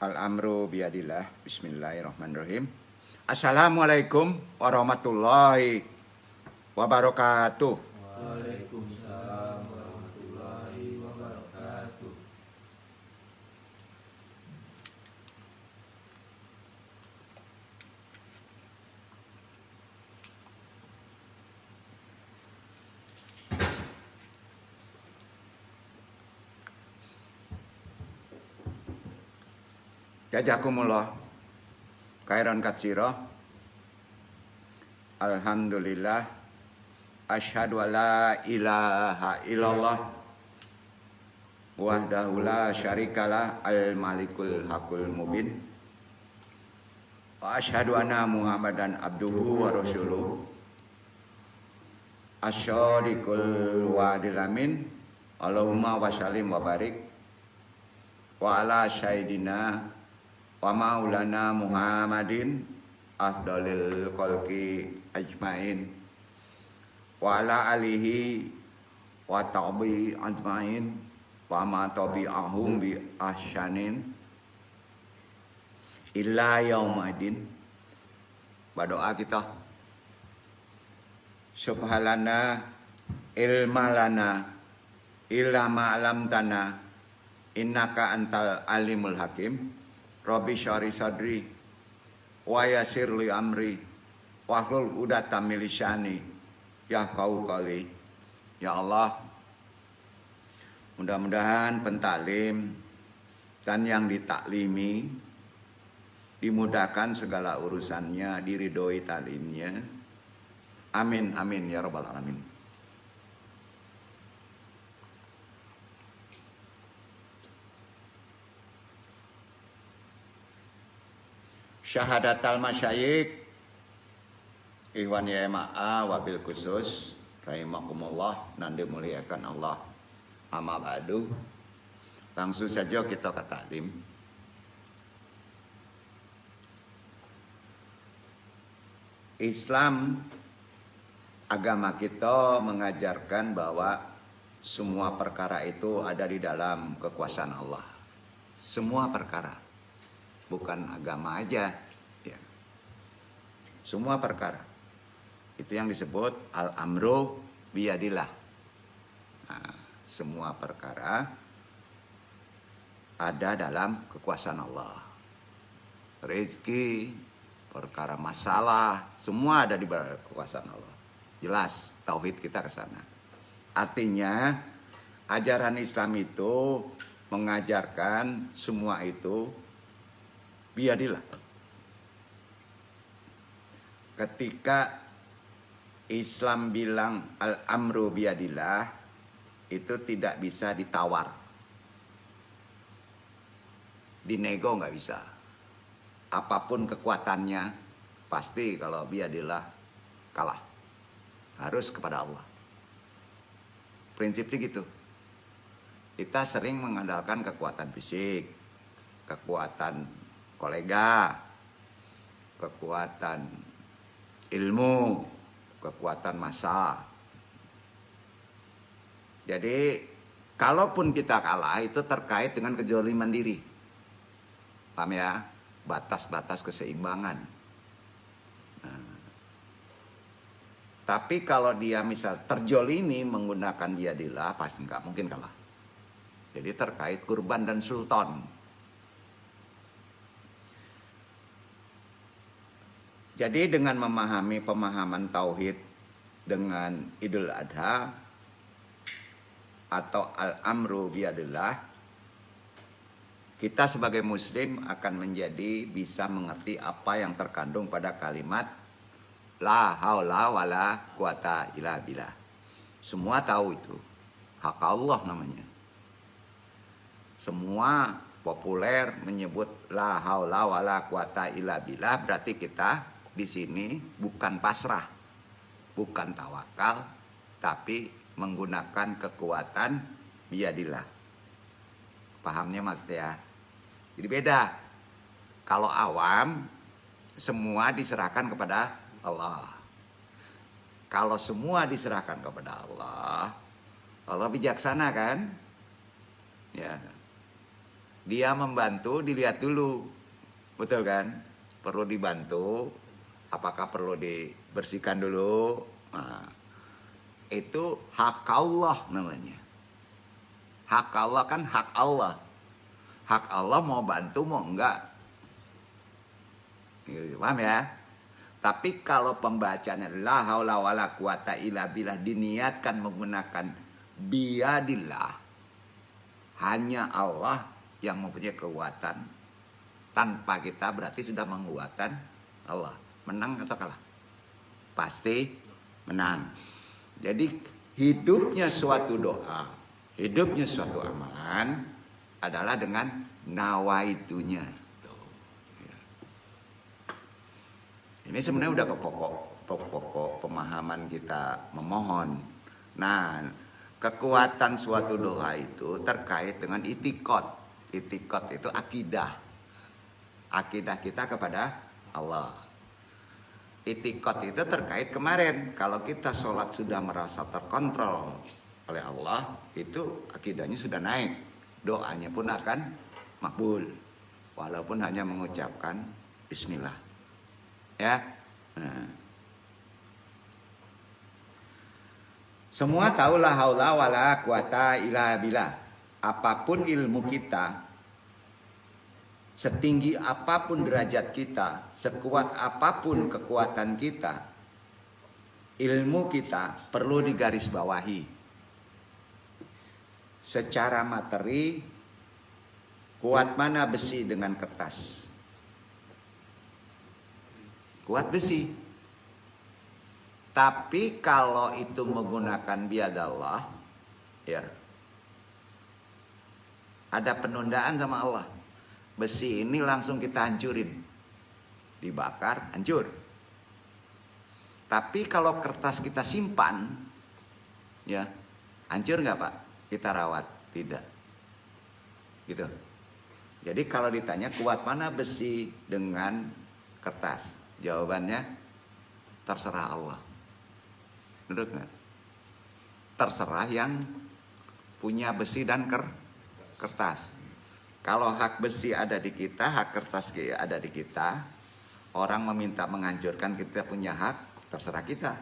Al-amru biyadillah. Bismillahirrahmanirrahim. Assalamualaikum warahmatullahi wabarakatuh. Waalaikumsalam warahmatullahi wabarakatuh. Jazakumullah khairan katsira. Alhamdulillah. Asyhadu an la ilaha illallah wahdahu la syarikalah al-malikul hakul mubin. Wa asyhadu anna Muhammadan abduhu wa rasuluh. Asyadiqul wa'dil amin. Allahumma wa sallim wa barik wa ala sayyidina wa maulana Muhammadin afdalil khalqi ajmain wa ala alihi wa tabi ajmain wa ma tabi'ahum bi ahsanin illa yaumadin. Berdoa kita, subhanallah ilma lana illa ma 'allamtana innaka antal alimul hakim. Rabbi syari sadri wa yassir li amri wahlul 'uqdatam min lisani yafqahu qawli. Ya Allah, mudah-mudahan pentaklim dan yang ditaklimi dimudahkan segala urusannya, diridhoi taklimnya. Amin amin ya rabbal alamin. Syahadatal masyayikh Ikhwan YMA wabil khusus rahimakumullah, nan dimuliakan Allah. Amma ba'du. Langsung saja kita ke taklim. Islam, agama kita mengajarkan bahwa semua perkara itu ada di dalam kekuasaan Allah. Semua perkara, bukan agama aja, ya. Semua perkara itu yang disebut al-amru biyadillah. Nah, semua perkara ada dalam kekuasaan Allah. Rezeki, perkara masalah, semua ada di bawah kekuasaan Allah. Jelas tauhid kita ke sana. Artinya ajaran Islam itu mengajarkan semua itu biyadillah. Ketika Islam bilang al-amru biyadillah, itu tidak bisa ditawar, dinego nggak bisa. Apapun kekuatannya, pasti kalau biyadillah kalah. Harus kepada Allah. Prinsipnya gitu. Kita sering mengandalkan kekuatan fisik, kekuatan kolega, kekuatan ilmu, kekuatan massa. Jadi kalaupun kita kalah itu terkait dengan kezaliman diri. Paham ya? Batas-batas keseimbangan. Nah, tapi kalau dia misal terjolimi menggunakan biyadillah, pasti nggak mungkin kalah. Jadi terkait kurban dan sultan. Jadi dengan memahami pemahaman tauhid dengan Idul Adha atau al-amru biyadillah, kita sebagai muslim akan menjadi bisa mengerti apa yang terkandung pada kalimat la haula wala quwata illa billah. Semua tahu itu. Hak Allah namanya. Semua populer menyebut la haula wala quwata illa billah, berarti kita di sini bukan pasrah, bukan tawakal, tapi menggunakan kekuatan biyadillah. Pahamnya mas ya? Jadi beda. Kalau awam, semua diserahkan kepada Allah. Kalau semua diserahkan kepada Allah, Allah bijaksana kan? Ya. dia membantu dilihat dulu, betul kan? Perlu dibantu, apakah perlu dibersihkan dulu? Nah, itu hak Allah namanya. Hak Allah kan hak Allah. Hak Allah mau bantu mau enggak. Paham ya? Tapi kalau pembacanya la haula wala quwata illa billah diniatkan menggunakan biadillah, hanya Allah yang mempunyai kekuatan. Tanpa kita berarti sudah menguatkan Allah. Menang atau kalah? Pasti menang. Jadi hidupnya suatu doa, hidupnya suatu amalan adalah dengan nawaitunya. Ini sebenarnya udah ke pokok pemahaman kita memohon. Nah, kekuatan suatu doa itu terkait dengan itikad. Itikad itu akidah. Akidah kita kepada Allah. Itikad itu terkait kemarin. Kalau kita sholat sudah merasa terkontrol oleh Allah, itu akidahnya sudah naik. Doanya pun akan makbul. Walaupun hanya mengucapkan bismillah. Ya. Nah. Semua tahu la haula wala quwata illa billah. Apapun ilmu kita, setinggi apapun derajat kita, sekuat apapun kekuatan kita, ilmu kita perlu digarisbawahi. Secara materi, kuat mana besi dengan kertas? Kuat besi. Tapi kalau itu menggunakan biadallah, ya, ada penundaan sama Allah. Besi ini langsung kita hancurin, dibakar, hancur. Tapi kalau kertas kita simpan, ya, hancur nggak Pak? Kita rawat, tidak. Gitu. Jadi kalau ditanya kuat mana besi dengan kertas? Jawabannya terserah Allah. Betul nggak? Terserah yang punya besi dan kertas. Kalau hak besi ada di kita, hak kertas ada di kita, orang meminta menghancurkan kita punya hak, terserah kita.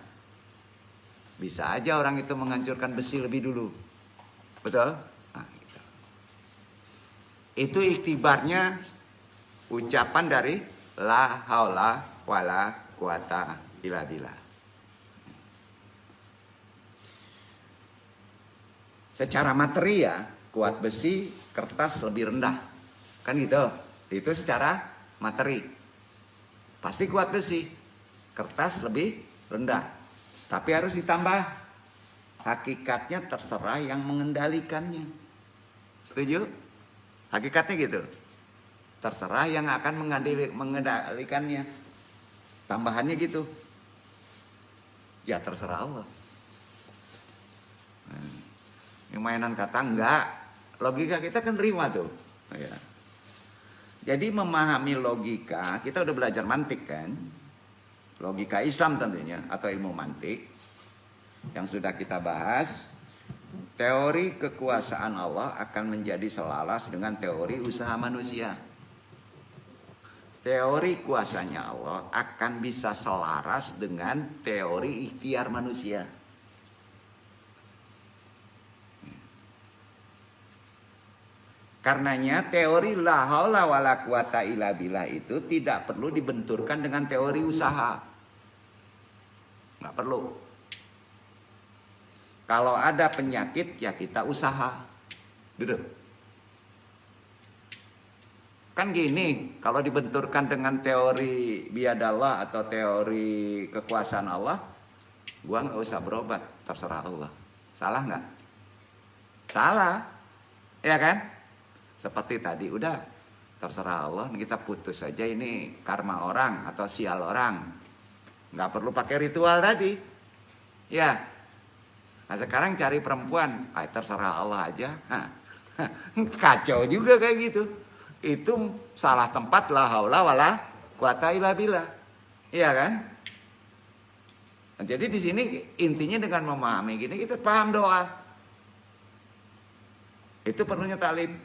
Bisa aja orang itu menghancurkan besi lebih dulu. Betul? Nah, gitu. Itu iktibarnya ucapan dari la haula wala quwata illa billah. Secara materi ya, kuat besi, kertas lebih rendah. Kan gitu. Itu secara materi. Pasti kuat besi, kertas lebih rendah. Tapi harus ditambah, hakikatnya terserah yang mengendalikannya. Setuju? Hakikatnya gitu. Terserah yang akan mengendalikannya. Tambahannya gitu. Ya terserah Allah. Ini mainan kata enggak. Logika kita kan terima tuh. Ya. Jadi memahami logika, kita udah belajar mantik kan. Logika Islam tentunya, atau ilmu mantik. Yang sudah kita bahas. Teori kekuasaan Allah akan menjadi selaras dengan teori usaha manusia. Teori kuasanya Allah akan bisa selaras dengan teori ikhtiar manusia. Karenanya teori la haula wala quwata illa billah itu tidak perlu dibenturkan dengan teori usaha. Nggak perlu. Kalau ada penyakit ya kita usaha. Duduk. Kan gini, kalau dibenturkan dengan teori biadallah atau teori kekuasaan Allah, gua nggak usah berobat, terserah Allah. Salah nggak? Salah, ya kan? Seperti tadi, udah terserah Allah, kita putus saja ini karma orang atau sial orang. Nggak perlu pakai ritual tadi, ya. Nah sekarang cari perempuan, terserah Allah aja. Kacau juga kayak gitu. Itu salah tempat la haula wala quwata illa billah. Iya kan? Nah, jadi di sini intinya dengan memahami gini kita paham doa. Itu perlunya taklim.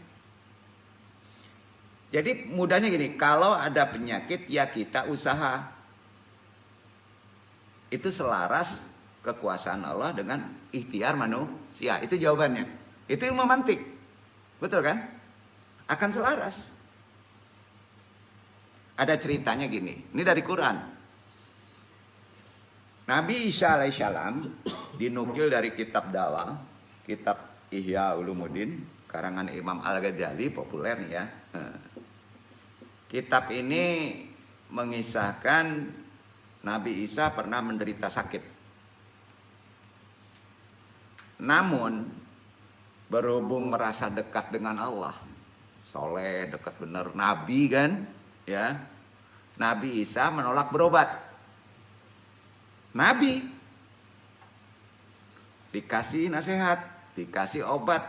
Jadi mudahnya gini, kalau ada penyakit ya kita usaha. Itu selaras kekuasaan Allah dengan ikhtiar manusia. Itu jawabannya. Itu ilmu mantik. Betul kan? Akan selaras. Ada ceritanya gini. Ini dari Quran. Nabi Isa alaihissalam dinukil dari kitab Dawa, kitab Ihya Ulumuddin, karangan Imam Al-Ghazali, populer nih ya. Kitab ini mengisahkan Nabi Isa pernah menderita sakit. Namun berhubung merasa dekat dengan Allah, soleh, dekat benar, Nabi kan, ya. Nabi Isa menolak berobat. Nabi dikasih nasihat, dikasih obat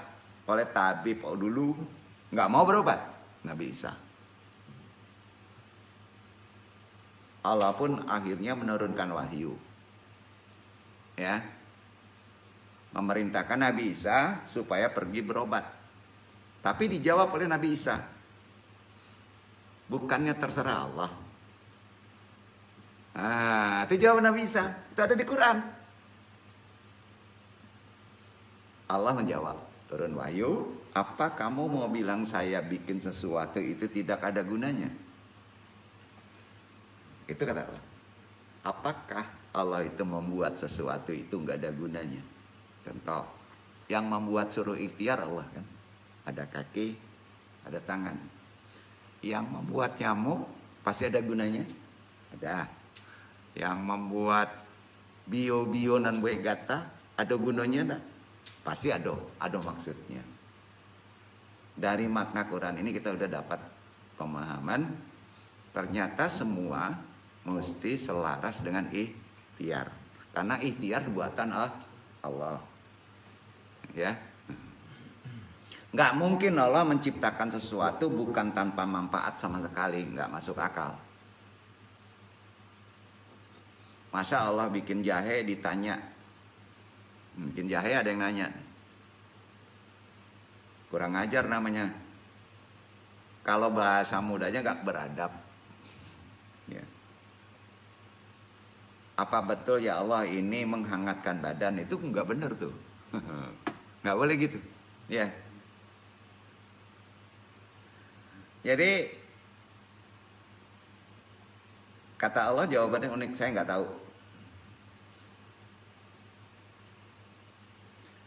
oleh tabib dulu, nggak mau berobat. Nabi Isa. Allah pun akhirnya menurunkan wahyu, ya, memerintahkan Nabi Isa supaya pergi berobat. Tapi dijawab oleh Nabi Isa, bukannya terserah Allah. Itu jawaban Nabi Isa. Itu ada di Quran. Allah menjawab, turun wahyu, apa kamu mau bilang saya bikin sesuatu itu tidak ada gunanya? Itu kata Allah. Apakah Allah itu membuat sesuatu itu nggak ada gunanya? Contoh, yang membuat suruh ikhtiar Allah kan. Ada kaki, ada tangan. Yang membuat nyamuk pasti ada gunanya? Ada. Yang membuat bio dan buah gata ada gunanya enggak? Pasti ada maksudnya. Dari makna Quran ini kita udah dapat pemahaman, ternyata semua mesti selaras dengan ikhtiar. Karena ikhtiar buatan Allah. Ya. Nggak mungkin Allah menciptakan sesuatu bukan tanpa manfaat sama sekali, nggak masuk akal. Masa Allah bikin jahe ditanya, bikin jahe ada yang nanya, kurang ajar namanya. Kalau bahasa mudanya nggak beradab. Ya. Apa betul ya Allah ini menghangatkan badan? Itu nggak benar tuh, nggak boleh gitu. Ya. Jadi kata Allah jawabannya unik, saya nggak tahu.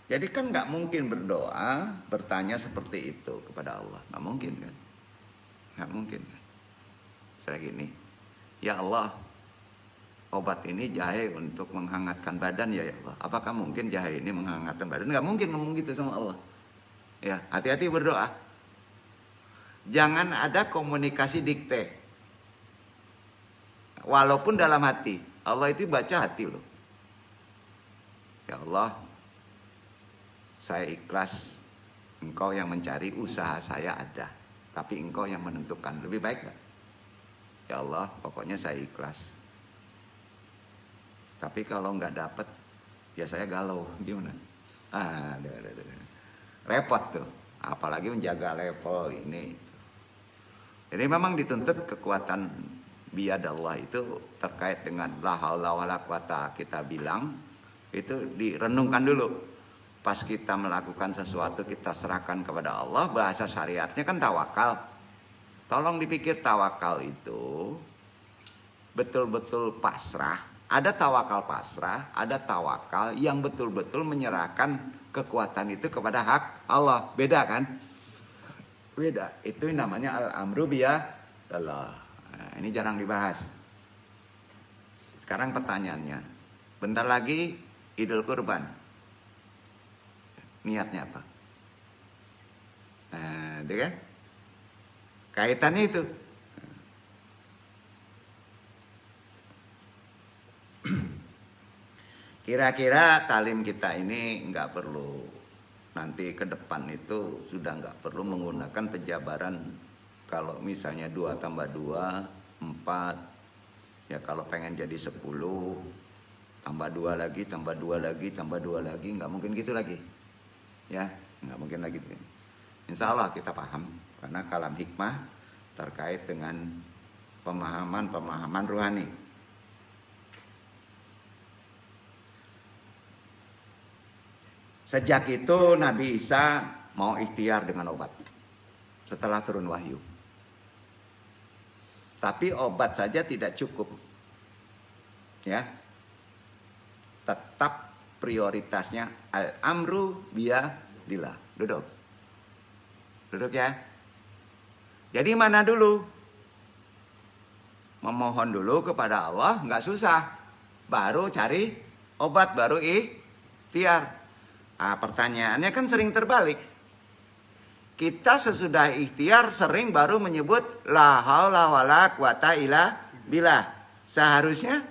Jadi kan nggak mungkin berdoa, bertanya seperti itu kepada Allah, nggak mungkin kan? Nggak mungkin kan? Misalnya gini, ya Allah, obat ini jahe untuk menghangatkan badan ya Allah. Apakah mungkin jahe ini menghangatkan badan? Nggak mungkin ngomong gitu sama Allah. Ya, hati-hati berdoa. Jangan ada komunikasi dikte. Walaupun dalam hati, Allah itu baca hati loh. Ya Allah, saya ikhlas, Engkau yang mencari, usaha saya ada, tapi Engkau yang menentukan. Lebih baik gak? Ya Allah, pokoknya saya ikhlas. Tapi kalau nggak dapet, ya saya galau. Gimana? Repot tuh. Apalagi menjaga level ini. Jadi memang dituntut kekuatan biadallah itu terkait dengan la haula wala quwata kita bilang itu direnungkan dulu. Pas kita melakukan sesuatu kita serahkan kepada Allah, bahasa syariatnya kan tawakal. Tolong dipikir tawakal itu betul-betul pasrah. Ada tawakal pasrah, ada tawakal yang betul-betul menyerahkan kekuatan itu kepada hak Allah. Beda kan? Beda. Itu namanya al-amru biyadallah. Nah, ini jarang dibahas. Sekarang pertanyaannya, bentar lagi Idul Kurban. Niatnya apa? Nah, itu kan? Kaitannya itu. Kira-kira talim kita ini nggak perlu, nanti ke depan itu sudah nggak perlu menggunakan penjabaran. Kalau misalnya 2 tambah 2, 4. Ya kalau pengen jadi 10, tambah 2 lagi, tambah 2 lagi, tambah 2 lagi. Nggak mungkin gitu lagi. Ya, nggak mungkin lagi. Insya Allah kita paham. Karena kalam hikmah terkait dengan pemahaman rohani. Sejak itu Nabi Isa mau ikhtiar dengan obat setelah turun wahyu. Tapi obat saja tidak cukup. Ya. Tetap prioritasnya al-amru biyadillah. Duduk. Duduk ya. Jadi mana dulu? Memohon dulu kepada Allah, nggak susah. Baru cari obat, baru ikhtiar. Nah, pertanyaannya kan sering terbalik. Kita sesudah ikhtiar sering baru menyebut la haula wala quwata illa billah. Seharusnya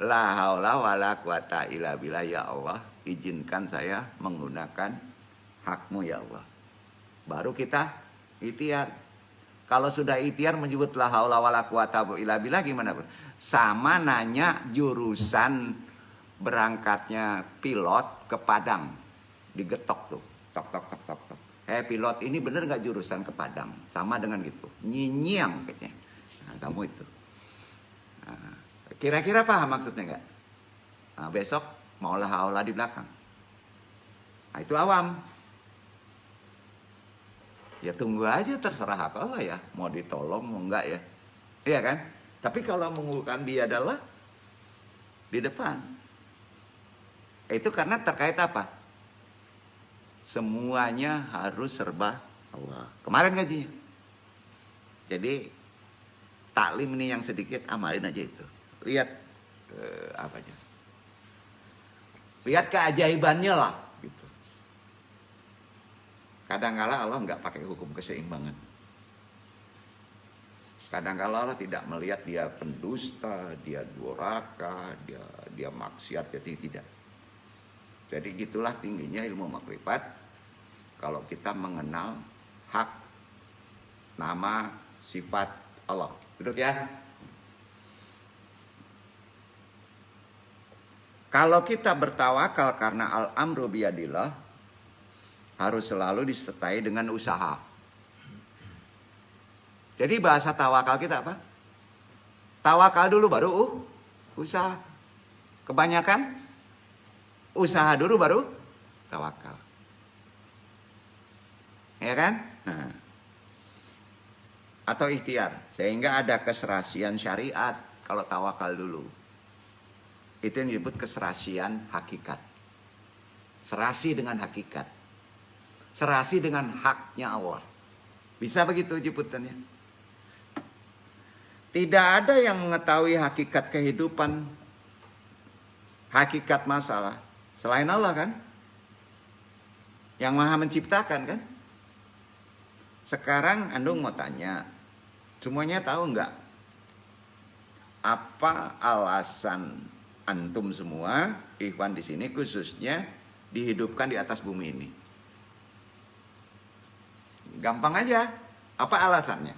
la haula wala quwata illa billah, ya Allah, izinkan saya menggunakan hakmu ya Allah. Baru kita ikhtiar. Kalau sudah ikhtiar menyebut la haula wala quwata illa billah gimana? Sama nanya jurusan berangkatnya pilot ke Padang, digetok tuh, tok tok tok tok tok. Pilot ini bener nggak jurusan ke Padang? Sama dengan gitu, nyinyang kayaknya. Nah, kamu itu. Nah, kira-kira paham maksudnya nggak? Nah, besok mau la di belakang. Nah, itu awam. Ya tunggu aja, terserah Allah ya, mau ditolong mau enggak ya, iya kan? Tapi kalau mengukuhkan biadalah di depan. Itu karena terkait apa? Semuanya harus serba Allah. Kemarin gajinya. Jadi taklim ini yang sedikit amalin aja itu. Lihat apanya. Lihat keajaibannya lah. Gitu. Kadang-kala Allah nggak pakai hukum keseimbangan. Kadang-kala Allah tidak melihat dia pendusta, dia durhaka, dia maksiat, jadi tidak. Jadi gitulah tingginya ilmu makrifat kalau kita mengenal hak, nama, sifat Allah. Duduk ya. Kalau kita bertawakal karena al-amru biyadillah, harus selalu disertai dengan usaha. Jadi bahasa tawakal kita apa? Tawakal dulu baru usaha. Kebanyakan usaha dulu baru tawakal. Ya kan? Nah. Atau ikhtiar. Sehingga ada keserasian syariat kalau tawakal dulu. Itu yang disebut keserasian hakikat. Serasi dengan hakikat. Serasi dengan haknya Allah. Bisa begitu jemputannya. Tidak ada yang mengetahui hakikat kehidupan, hakikat masalah selain Allah kan? Yang maha menciptakan kan? Sekarang Andung mau tanya, semuanya tahu nggak? Apa alasan antum semua, ikhwan di sini khususnya dihidupkan di atas bumi ini? Gampang aja. Apa alasannya?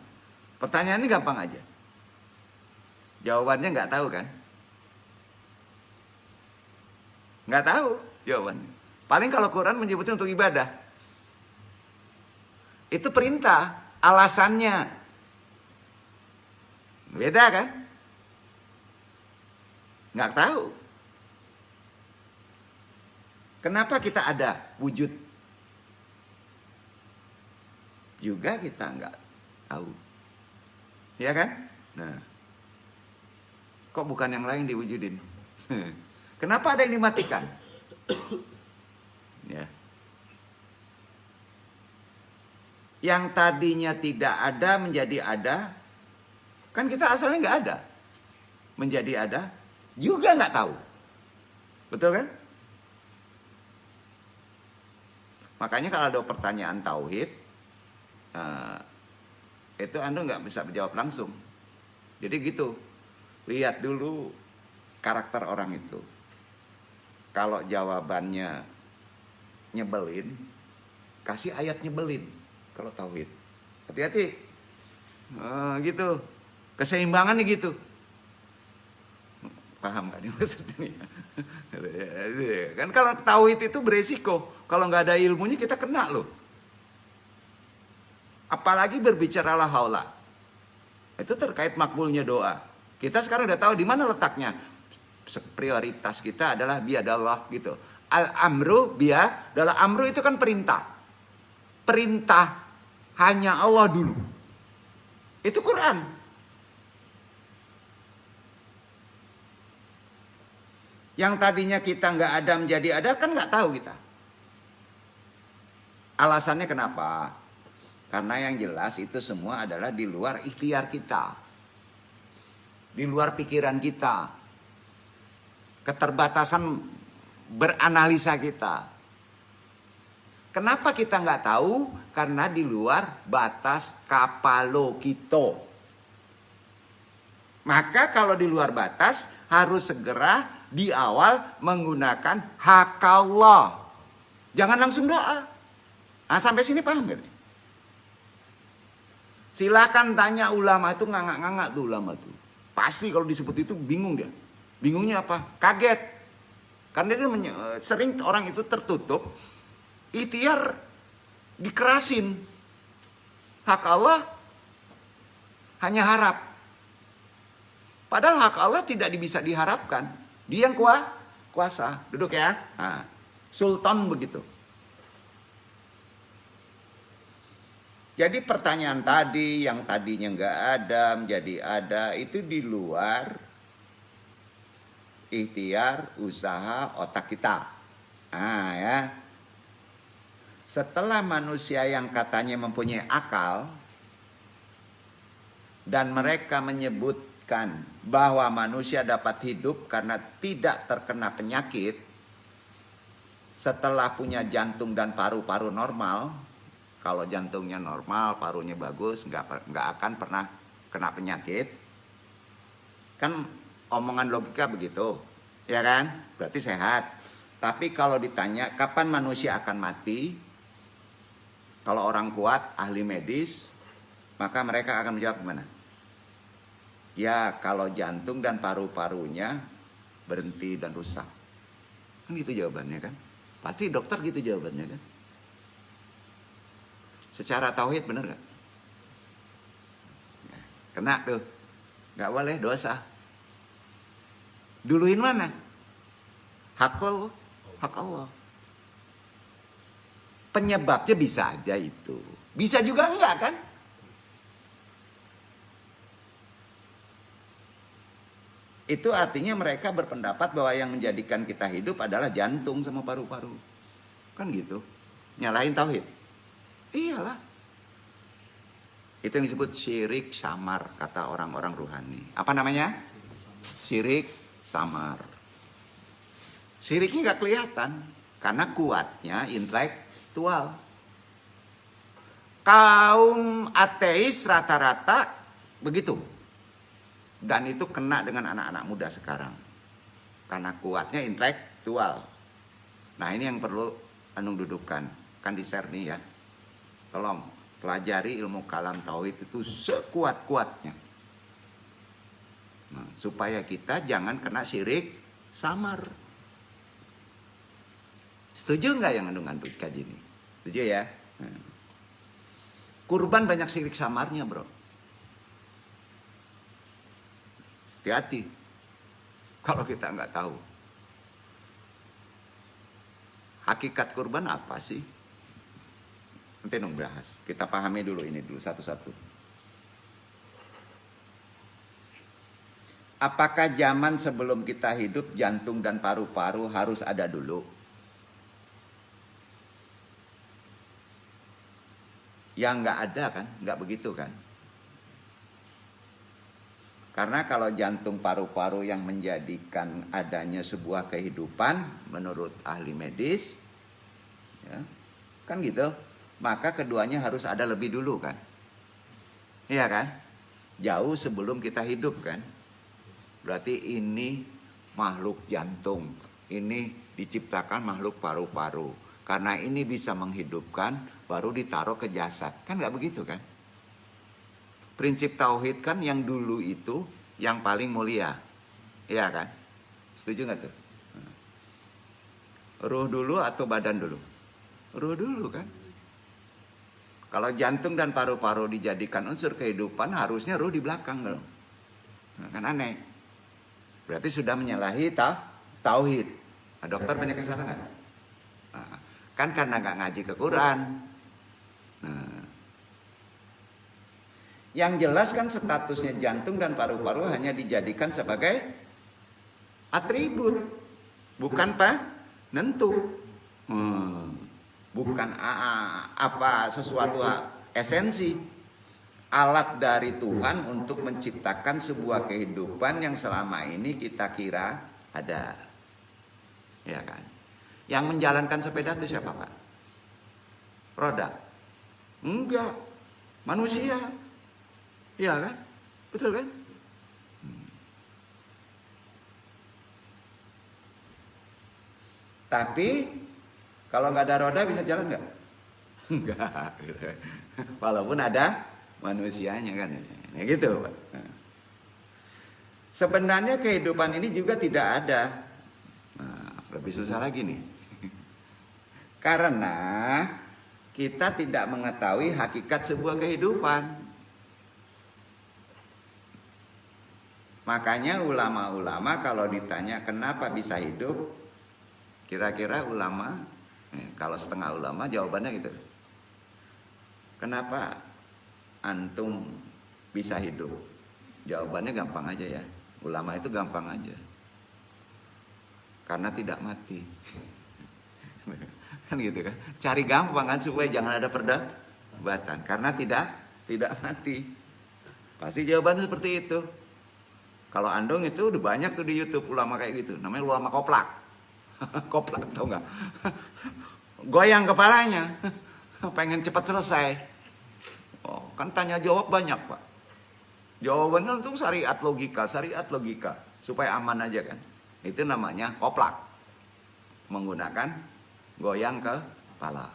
Pertanyaannya gampang aja. Jawabannya nggak tahu kan? Nggak tahu jawabannya. Paling kalau Quran menyebutnya untuk ibadah. Itu perintah, alasannya. Beda kan? Nggak tahu. Kenapa kita ada wujud? Juga kita nggak tahu. Ya kan? Nah. Kok bukan yang lain diwujudin? Kenapa ada yang dimatikan? Ya. Yang tadinya tidak ada menjadi ada. Kan kita asalnya nggak ada. Menjadi ada. Juga nggak tahu. Betul kan? Makanya kalau ada pertanyaan tauhid, itu Anda nggak bisa menjawab langsung. Jadi gitu. Lihat dulu karakter orang itu. Kalau jawabannya nyebelin, kasih ayat nyebelin. Kalau tauhid, hati-hati. Gitu. Keseimbangannya gitu. Paham gak nih maksudnya? Kan kalau tauhid itu beresiko. Kalau nggak ada ilmunya kita kena loh. Apalagi berbicara la haula. Itu terkait makbulnya doa. Kita sekarang udah tahu di mana letaknya. Prioritas kita adalah biadallah gitu. Al-amru adalah amru itu kan perintah. Perintah hanya Allah dulu. Itu Quran. Yang tadinya kita nggak ada menjadi ada kan nggak tahu kita. Alasannya kenapa? Karena yang jelas itu semua adalah di luar ikhtiar kita. Di luar pikiran kita. Keterbatasan beranalisa kita. Kenapa kita nggak tahu? Karena di luar batas kapalo kita. Maka kalau di luar batas harus segera di awal menggunakan hak Allah. Jangan langsung doa. Nah, sampai sini paham gak? Silakan tanya ulama itu, ngangak-ngangak tuh ulama tuh. Pasti kalau disebut itu bingung dia. Bingungnya apa? Kaget. Karena dia sering orang itu tertutup. Ikhtiar dikerasin. Hak Allah hanya harap. Padahal hak Allah tidak bisa diharapkan. Dia yang kuasa. Duduk ya. Nah, Sultan begitu. Jadi pertanyaan tadi yang tadinya nggak ada menjadi ada itu di luar ikhtiar usaha otak kita. Ah ya. Setelah manusia yang katanya mempunyai akal dan mereka menyebutkan bahwa manusia dapat hidup karena tidak terkena penyakit setelah punya jantung dan paru-paru normal. Kalau jantungnya normal, parunya bagus, nggak akan pernah kena penyakit. Kan omongan logika begitu, ya kan? Berarti sehat. Tapi kalau ditanya kapan manusia akan mati, kalau orang kuat, ahli medis, maka mereka akan menjawab gimana? Ya, kalau jantung dan paru-parunya berhenti dan rusak. Kan gitu jawabannya kan? Pasti dokter gitu jawabannya kan? Secara tauhid bener gak? Kena tuh. Gak boleh dosa. Duluin mana? Hak Allah. Hak Allah. Penyebabnya bisa aja itu. Bisa juga enggak kan? Itu artinya mereka berpendapat bahwa yang menjadikan kita hidup adalah jantung sama paru-paru. Kan gitu. Nyalahin tauhid. Iyalah. Itu yang disebut syirik samar, kata orang-orang ruhani. Apa namanya? Syirik samar. Syiriknya gak kelihatan karena kuatnya intelektual. Kaum ateis rata-rata begitu. Dan itu kena dengan anak-anak muda sekarang. Karena kuatnya intelektual. Nah, ini yang perlu Anung dudukan. Kan di-share nih ya. Tolong pelajari ilmu kalam tauhid itu sekuat-kuatnya. Nah, supaya kita jangan kena syirik samar. Setuju nggak yang Anung kaji ini? Setuju ya? Nah. Kurban banyak syirik samarnya, bro. Hati-hati. Kalau kita nggak tahu. Hakikat kurban apa sih? Nanti dong bahas. Kita pahami dulu ini dulu satu-satu. Apakah zaman sebelum kita hidup jantung dan paru-paru harus ada dulu? Ya nggak ada kan? Nggak begitu kan? Karena kalau jantung paru-paru yang menjadikan adanya sebuah kehidupan menurut ahli medis, ya, kan gitu. Maka keduanya harus ada lebih dulu kan? Iya kan? Jauh sebelum kita hidup kan? Berarti ini makhluk jantung. Ini diciptakan makhluk paru-paru. Karena ini bisa menghidupkan, baru ditaruh ke jasad. Kan nggak begitu kan? Prinsip tauhid kan yang dulu itu yang paling mulia. Iya kan? Setuju nggak tuh? Ruh dulu atau badan dulu? Ruh dulu kan? Kalau jantung dan paru-paru dijadikan unsur kehidupan, harusnya ruh di belakang dong. Nah, kan aneh. Berarti sudah menyalahi tauhid. Nah, dokter banyak yang salah kan? Nah, kan karena nggak ngaji ke Quran. Nah, yang jelas kan statusnya jantung dan paru-paru hanya dijadikan sebagai atribut, bukan penentu. Bukan sesuatu esensi, alat dari Tuhan untuk menciptakan sebuah kehidupan yang selama ini kita kira ada, ya kan? Yang menjalankan sepeda itu siapa, Pak? Roda? Enggak, manusia, ya kan? Betul kan? Tapi kalau nggak ada roda bisa jalan nggak? Enggak. Walaupun ada manusianya kan. Ya gitu, Pak. Sebenarnya kehidupan ini juga tidak ada. Nah, lebih susah lagi nih. Karena kita tidak mengetahui hakikat sebuah kehidupan. Makanya ulama-ulama kalau ditanya kenapa bisa hidup, kira-kira ulama, kalau setengah ulama jawabannya gitu. Kenapa antum bisa hidup? Jawabannya gampang aja ya. Ulama itu gampang aja. Karena tidak mati. Kan gitu kan. Cari gampang kan supaya jangan ada perdebatan. Karena tidak mati. Pasti jawabannya seperti itu. Kalau andong itu udah banyak tuh di YouTube ulama kayak gitu. Namanya ulama koplak. Koplak tau nggak? Goyang kepalanya, pengen cepat selesai. Oh, kan tanya jawab banyak, Pak. Jawabannya itu syariat logika, supaya aman aja kan. Itu namanya koplak, menggunakan goyang kepala.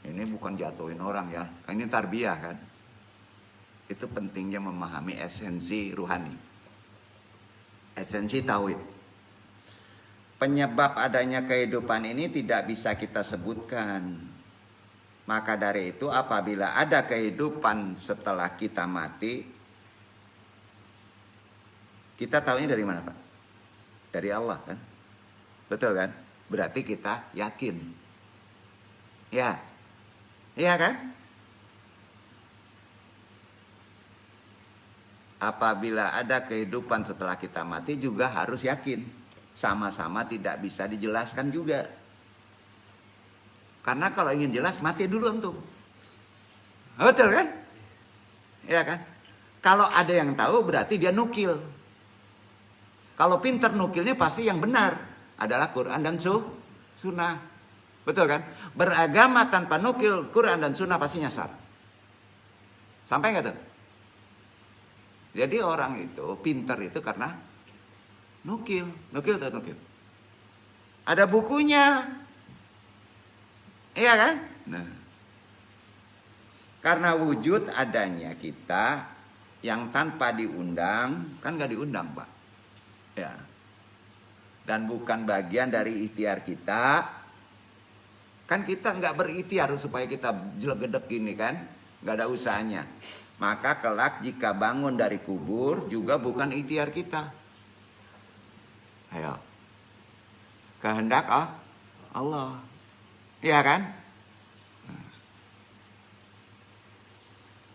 Ini bukan jatuhin orang ya, ini tarbiyah kan. Itu pentingnya memahami esensi ruhani, esensi tauhid. Penyebab adanya kehidupan ini tidak bisa kita sebutkan. Maka dari itu apabila ada kehidupan setelah kita mati, kita tahunya dari mana, Pak? Dari Allah kan? Betul kan? Berarti kita yakin. Ya. Iya kan? Apabila ada kehidupan setelah kita mati juga harus yakin. Sama-sama tidak bisa dijelaskan juga. Karena kalau ingin jelas mati dulu antum. Betul kan? Ya kan? Kalau ada yang tahu berarti dia nukil. Kalau pinter nukilnya pasti yang benar adalah Quran dan Sunnah. Betul kan? Beragama tanpa nukil Quran dan Sunnah pasti nyasar. Sampai nggak tuh? Jadi orang itu pinter itu karena nukil. Ada bukunya. Iya kan? Nah. Karena wujud adanya kita yang tanpa diundang, kan nggak diundang, Pak. Ya. Dan bukan bagian dari ikhtiar kita. Kan kita nggak berikhtiar supaya kita jelegedek gini kan? Nggak ada usahanya. Maka kelak jika bangun dari kubur juga bukan ikhtiar kita. Ayo. Kehendak Allah. Iya kan?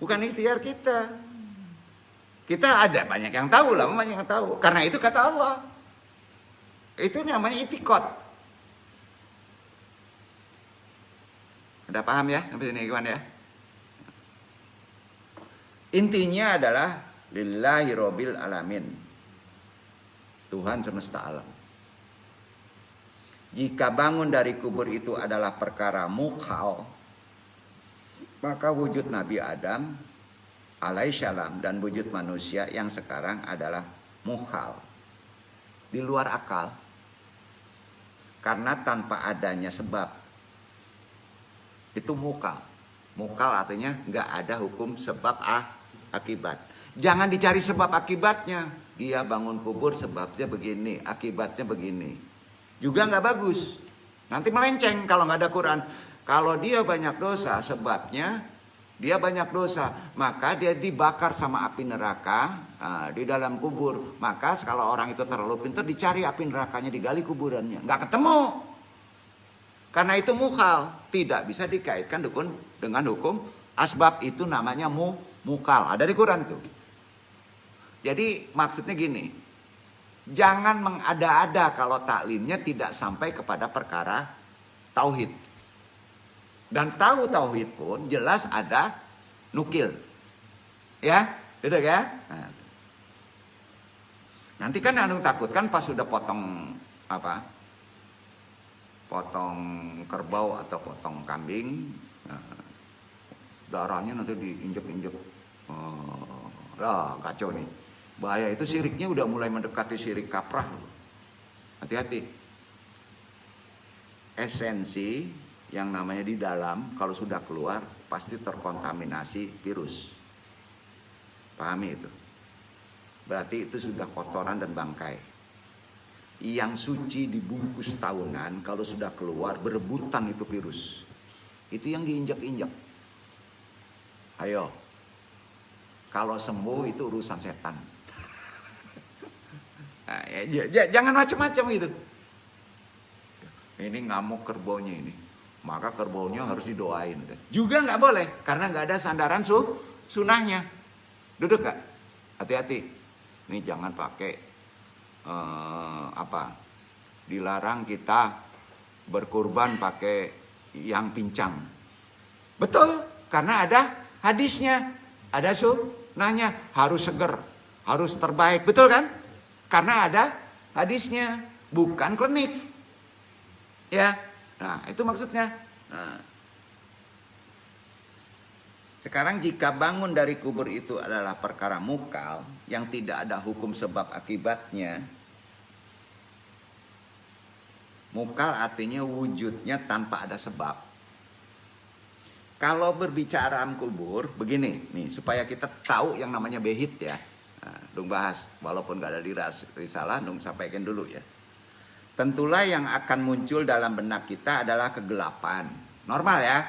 Bukan ikhtiar kita. Kita ada banyak yang tahu lah, banyak yang tahu. Karena itu kata Allah. Itu namanya itikad. Ada paham ya sampai sini kawan ya? Intinya adalah lillahi robbil alamin. Tuhan semesta alam. Jika bangun dari kubur itu adalah perkara mukhal, maka wujud Nabi Adam alaihissalam dan wujud manusia yang sekarang adalah mukhal, di luar akal. Karena tanpa adanya sebab. Itu mukhal. Mukhal artinya nggak ada hukum sebab akibat. Jangan dicari sebab akibatnya. Dia bangun kubur sebabnya begini, akibatnya begini. Juga nggak bagus. Nanti melenceng kalau nggak ada Quran. Kalau dia banyak dosa, sebabnya dia banyak dosa, maka dia dibakar sama api neraka di dalam kubur. Maka kalau orang itu terlalu pintar, dicari api nerakanya, digali kuburannya, nggak ketemu. Karena itu mukhal, tidak bisa dikaitkan dengan hukum asbab. Itu namanya mukal. Ada di Quran itu. Jadi maksudnya gini, jangan mengada-ada kalau taklimnya tidak sampai kepada perkara tauhid. Dan tahu tauhid pun jelas ada nukil. Ya, gitu ya. Nah, nanti kan anu takutkan pas sudah potong potong kerbau atau potong kambing, darahnya nanti diinjek-injek. Kacau nih. Bahaya, itu syiriknya udah mulai mendekati syirik kaprah. Hati-hati. Esensi yang namanya di dalam, kalau sudah keluar pasti terkontaminasi virus. Pahami itu? Berarti itu sudah kotoran dan bangkai. Yang suci dibungkus tahunan, kalau sudah keluar berebutan itu virus. Itu yang diinjak-injak. Ayo. Kalau sembuh itu urusan setan. Nah, jangan macam-macam gitu. Ini ngamuk kerbaunya ini, maka kerbaunya harus didoain. Juga nggak boleh, karena nggak ada sandaran sunahnya. Duduk Kak, hati-hati. Ini jangan pakai dilarang kita berkurban pakai yang pincang. Betul, karena ada hadisnya, ada sunahnya, harus seger, harus terbaik, betul kan? Karena ada hadisnya, bukan klinik. Ya, nah itu maksudnya. Nah. Sekarang jika bangun dari kubur itu adalah perkara mukal yang tidak ada hukum sebab akibatnya. Mukal artinya wujudnya tanpa ada sebab. Kalau berbicara alam kubur, begini nih, supaya kita tahu yang namanya behit ya. Nah, dong bahas, walaupun gak ada di risalah, dong sampaikan dulu ya. Tentulah yang akan muncul dalam benak kita adalah kegelapan. Normal ya.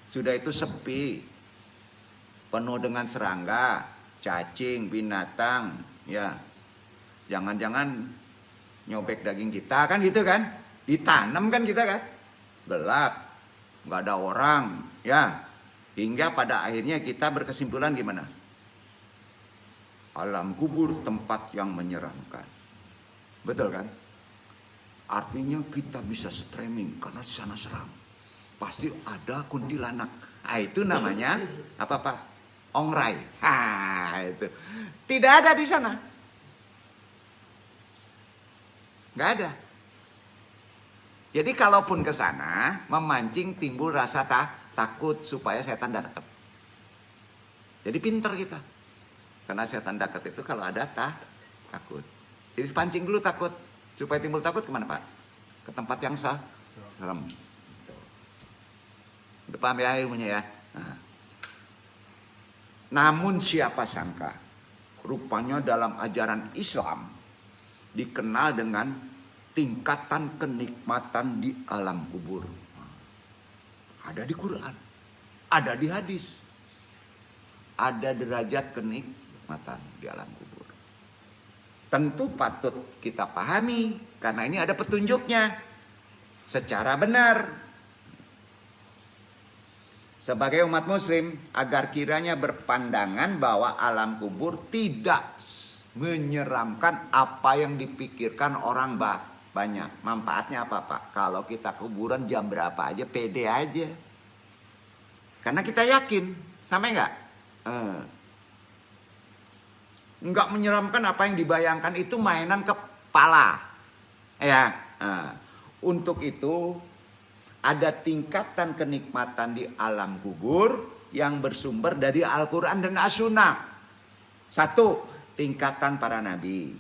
Sudah itu sepi, penuh dengan serangga, cacing, binatang, ya. Jangan-jangan nyobek daging kita kan gitu kan? Ditanam kan kita kan? Gelap, nggak ada orang, ya. Hingga pada akhirnya kita berkesimpulan gimana? Alam kubur tempat yang menyeramkan. Betul kan? Artinya kita bisa streaming karena di sana seram. Pasti ada kuntilanak. Ah, itu namanya apa Pak? Ongrai. Itu. Tidak ada di sana. Nggak ada. Jadi kalaupun ke sana memancing timbul rasa takut supaya setan dekat. Jadi pinter kita. Karena setan dekat itu kalau ada takut. Jadi pancing dulu takut. Supaya timbul takut kemana Pak? Ke tempat yang serem. Udah paham ya ilmunya ya? Nah. Namun siapa sangka, rupanya dalam ajaran Islam dikenal dengan tingkatan kenikmatan di alam kubur. Ada di Quran, ada di hadis. Ada derajat kenikmatan di alam kubur. Tentu patut kita pahami karena ini ada petunjuknya secara benar. Sebagai umat muslim agar kiranya berpandangan bahwa alam kubur tidak menyeramkan apa yang dipikirkan orang banyak. Manfaatnya apa Pak? Kalau kita kuburan jam berapa aja pede aja. Karena kita yakin, sampai nggak? Nggak menyeramkan apa yang dibayangkan, itu mainan kepala. Ya, untuk itu ada tingkatan kenikmatan di alam kubur yang bersumber dari Al-Quran dan As-Sunnah. Satu, tingkatan para nabi.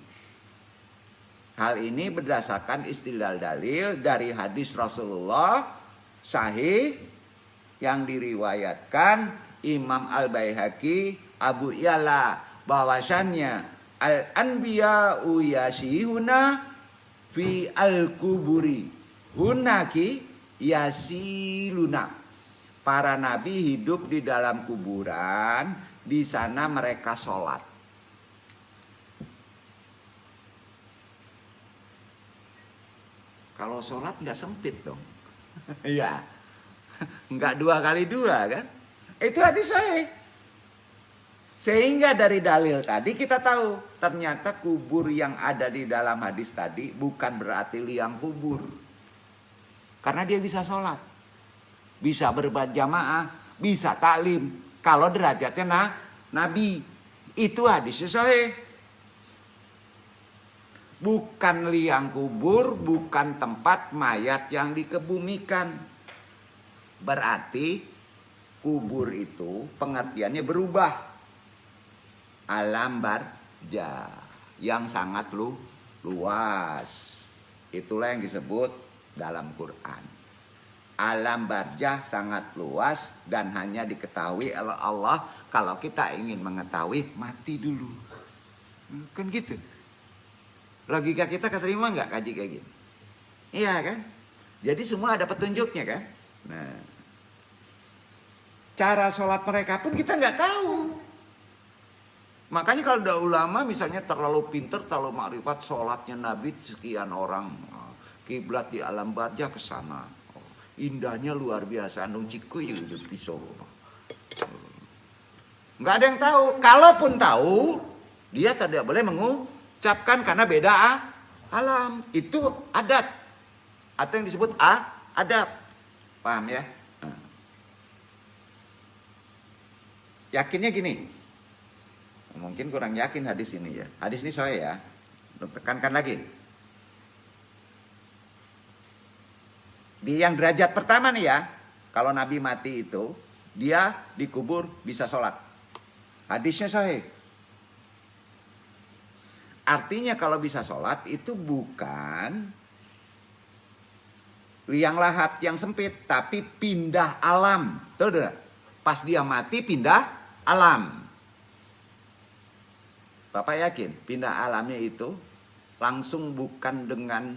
Hal ini berdasarkan istilal dalil dari hadis Rasulullah sahih yang diriwayatkan Imam Al-Baihaqi, Abu Ya'la, bahwasannya al-anbiya'u yasihuna fi al-kuburi hunaki yasiluna. Para nabi hidup di dalam kuburan, di sana mereka sholat. Kalau sholat nggak sempit dong. Iya. Nggak 2 kali 2 kan? Itu hadis sahih. Sehingga dari dalil tadi kita tahu ternyata kubur yang ada di dalam hadis tadi bukan berarti liang kubur. Karena dia bisa sholat, bisa berjamaah, bisa taklim. Kalau derajatnya nabi, itu hadisnya sahih. Bukan liang kubur, bukan tempat mayat yang dikebumikan. Berarti kubur itu pengertiannya berubah. Alam barja yang sangat luas. Itulah yang disebut dalam Quran. Alam barjah sangat luas dan hanya diketahui oleh Allah. Kalau kita ingin mengetahui, mati dulu. Kan gitu. Logika kita keterima nggak kaji kayak gini? Iya kan? Jadi semua ada petunjuknya kan? Nah, cara sholat mereka pun kita nggak tahu. Makanya kalau ada ulama misalnya terlalu pinter, terlalu makrifat, sholatnya Nabi sekian orang, kiblat di alam barjah ke sana. Indahnya luar biasa, andung cikuy udah pisau. Nggak ada yang tahu. Kalaupun tahu, dia tidak boleh mengucapkan karena beda alam. Itu adat. Atau yang disebut adab. Paham ya? Yakinnya gini. Mungkin kurang yakin hadis ini ya. Hadis ini sahih ya. Tekankan lagi. Di yang derajat pertama nih ya. Kalau Nabi mati itu, dia dikubur bisa sholat. Hadisnya sahih. Artinya kalau bisa sholat itu bukan liang lahat yang sempit. Tapi pindah alam. Tahu tidak? Pas dia mati pindah alam. Bapak yakin pindah alamnya itu langsung bukan dengan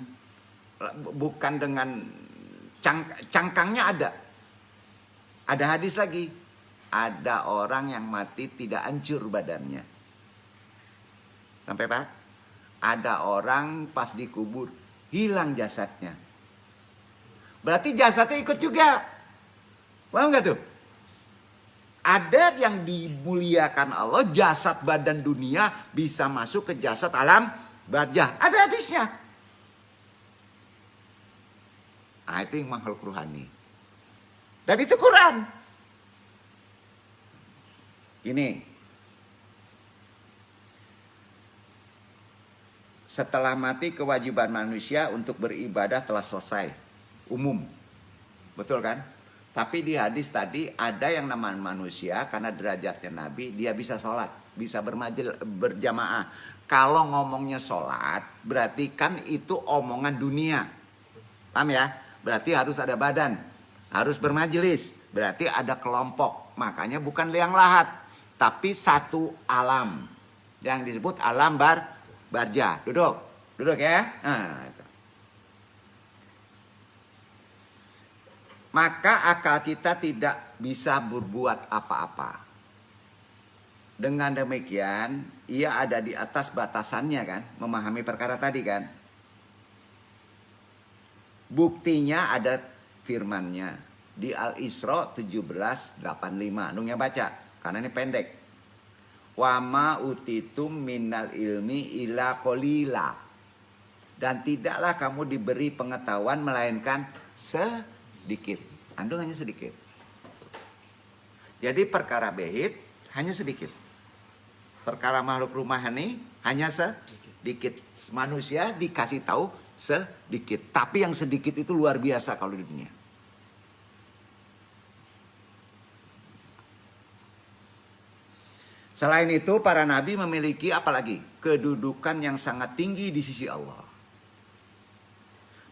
cangkangnya ada. Ada hadis lagi. Ada orang yang mati tidak hancur badannya. Sampai Pak? Ada orang pas dikubur hilang jasadnya. Berarti jasadnya ikut juga. Paham nggak tuh? Ada yang dimuliakan Allah, jasad badan dunia bisa masuk ke jasad alam barjah. Ada hadisnya. Nah, itu yang makhluk ruhani. Dan itu Quran. Ini. Setelah mati kewajiban manusia untuk beribadah telah selesai. Umum. Betul kan? Tapi di hadis tadi ada yang namanya manusia karena derajatnya Nabi dia bisa sholat, bisa berjamaah. Kalau ngomongnya sholat berarti kan itu omongan dunia, paham ya? Berarti harus ada badan, harus bermajelis, berarti ada kelompok. Makanya bukan liang lahat, tapi satu alam yang disebut alam barjah. Duduk ya. Nah, itu. Maka akal kita tidak bisa berbuat apa-apa. Dengan demikian, ia ada di atas batasannya kan, memahami perkara tadi kan. Buktinya ada firmannya di Al-Isra 17:85. Nungnya baca, karena ini pendek. Wa ma utitum minal ilmi ila qalila. Dan tidaklah kamu diberi pengetahuan melainkan sedikit. Andung hanya sedikit. Jadi perkara behit hanya sedikit. Perkara makhluk rumahani hanya sedikit. Manusia dikasih tahu sedikit. Tapi yang sedikit itu luar biasa kalau di dunia. Selain itu para nabi memiliki apalagi kedudukan yang sangat tinggi di sisi Allah.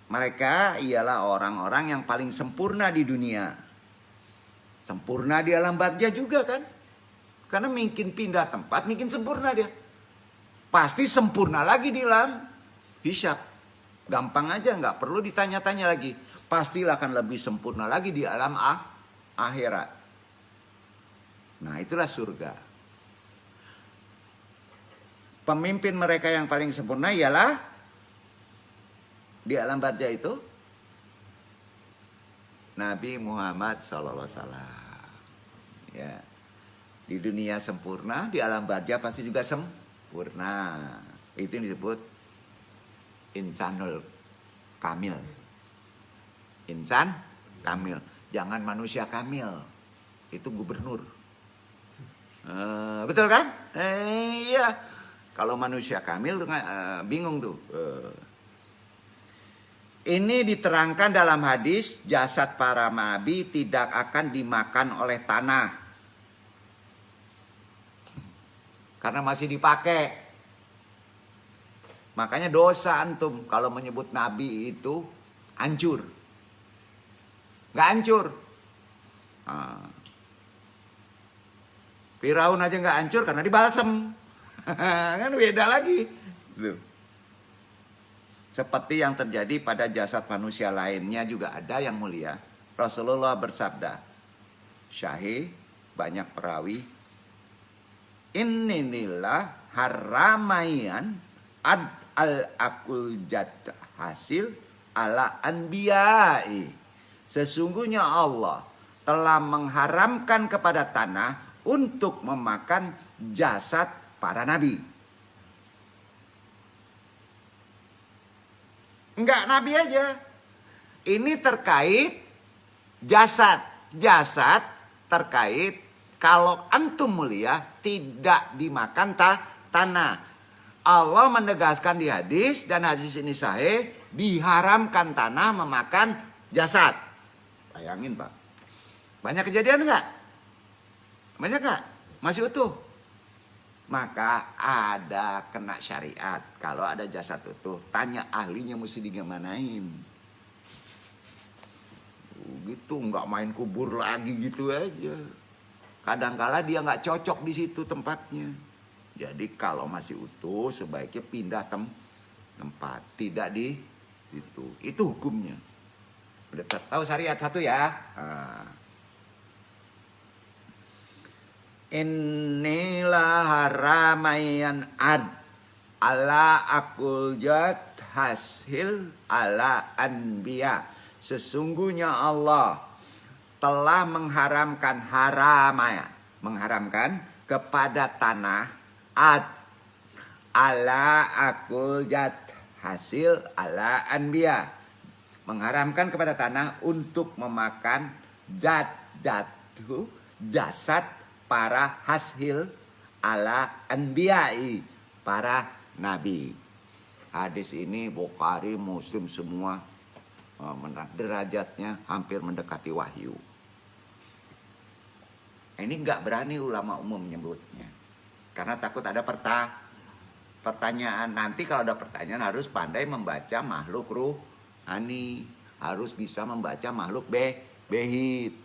Mereka ialah orang-orang yang paling sempurna di dunia. Sempurna di alam barjah juga kan. Karena mungkin pindah tempat, mungkin sempurna dia. Pasti sempurna lagi di alam hisab. Gampang aja, nggak perlu ditanya-tanya lagi. pastilah akan lebih sempurna lagi di alam akhirat. Nah, itulah surga. Pemimpin mereka yang paling sempurna ialah di alam barzah itu Nabi Muhammad SAW. Ya. Di dunia sempurna, di alam barzah pasti juga sempurna. Itu yang disebut insanul kamil. Insan kamil. Jangan manusia kamil. Itu gubernur. Betul kan? Iya. Kalau manusia kamil bingung tuh. Ini diterangkan dalam hadis, jasad para nabi tidak akan dimakan oleh tanah. Karena masih dipakai. Makanya dosa antum kalau menyebut nabi itu hancur. Nggak hancur. Firaun aja nggak hancur karena dibalsem. Kan beda lagi. Loh. Seperti yang terjadi pada jasad manusia lainnya juga ada yang mulia. Rasulullah bersabda, Syahih, banyak perawi, Innilillah haramayan al-akul jad hasil ala anbiya'i. Sesungguhnya Allah telah mengharamkan kepada tanah untuk memakan jasad para nabi. Enggak nabi aja. Ini terkait jasad. Jasad terkait kalau antum mulia tidak dimakan tanah. Allah menegaskan di hadis dan hadis ini sahih, diharamkan tanah memakan jasad. Bayangin Pak. Banyak kejadian enggak? Banyak enggak? Masih utuh. Maka ada kena syariat. Kalau ada jasad utuh, tanya ahlinya mesti digimanain. Gitu, nggak main kubur lagi gitu aja. Kadangkala dia nggak cocok di situ tempatnya. Jadi kalau masih utuh, sebaiknya pindah tempat, tidak di situ. Itu hukumnya. Udah tahu syariat satu ya. Inilah haramayan ala akul jad hasil ala anbiya. Sesungguhnya Allah telah mengharamkan mengharamkan kepada tanah ala akul jad hasil ala anbiya. Mengharamkan kepada tanah untuk memakan jasad para hasil ala anbiya'i, para nabi. Hadis ini Bukhari, Muslim semua derajatnya hampir mendekati wahyu. Ini nggak berani ulama umum menyebutnya. Karena takut ada pertanyaan. Nanti kalau ada pertanyaan harus pandai membaca makhluk ruhani. Harus bisa membaca makhluk behit.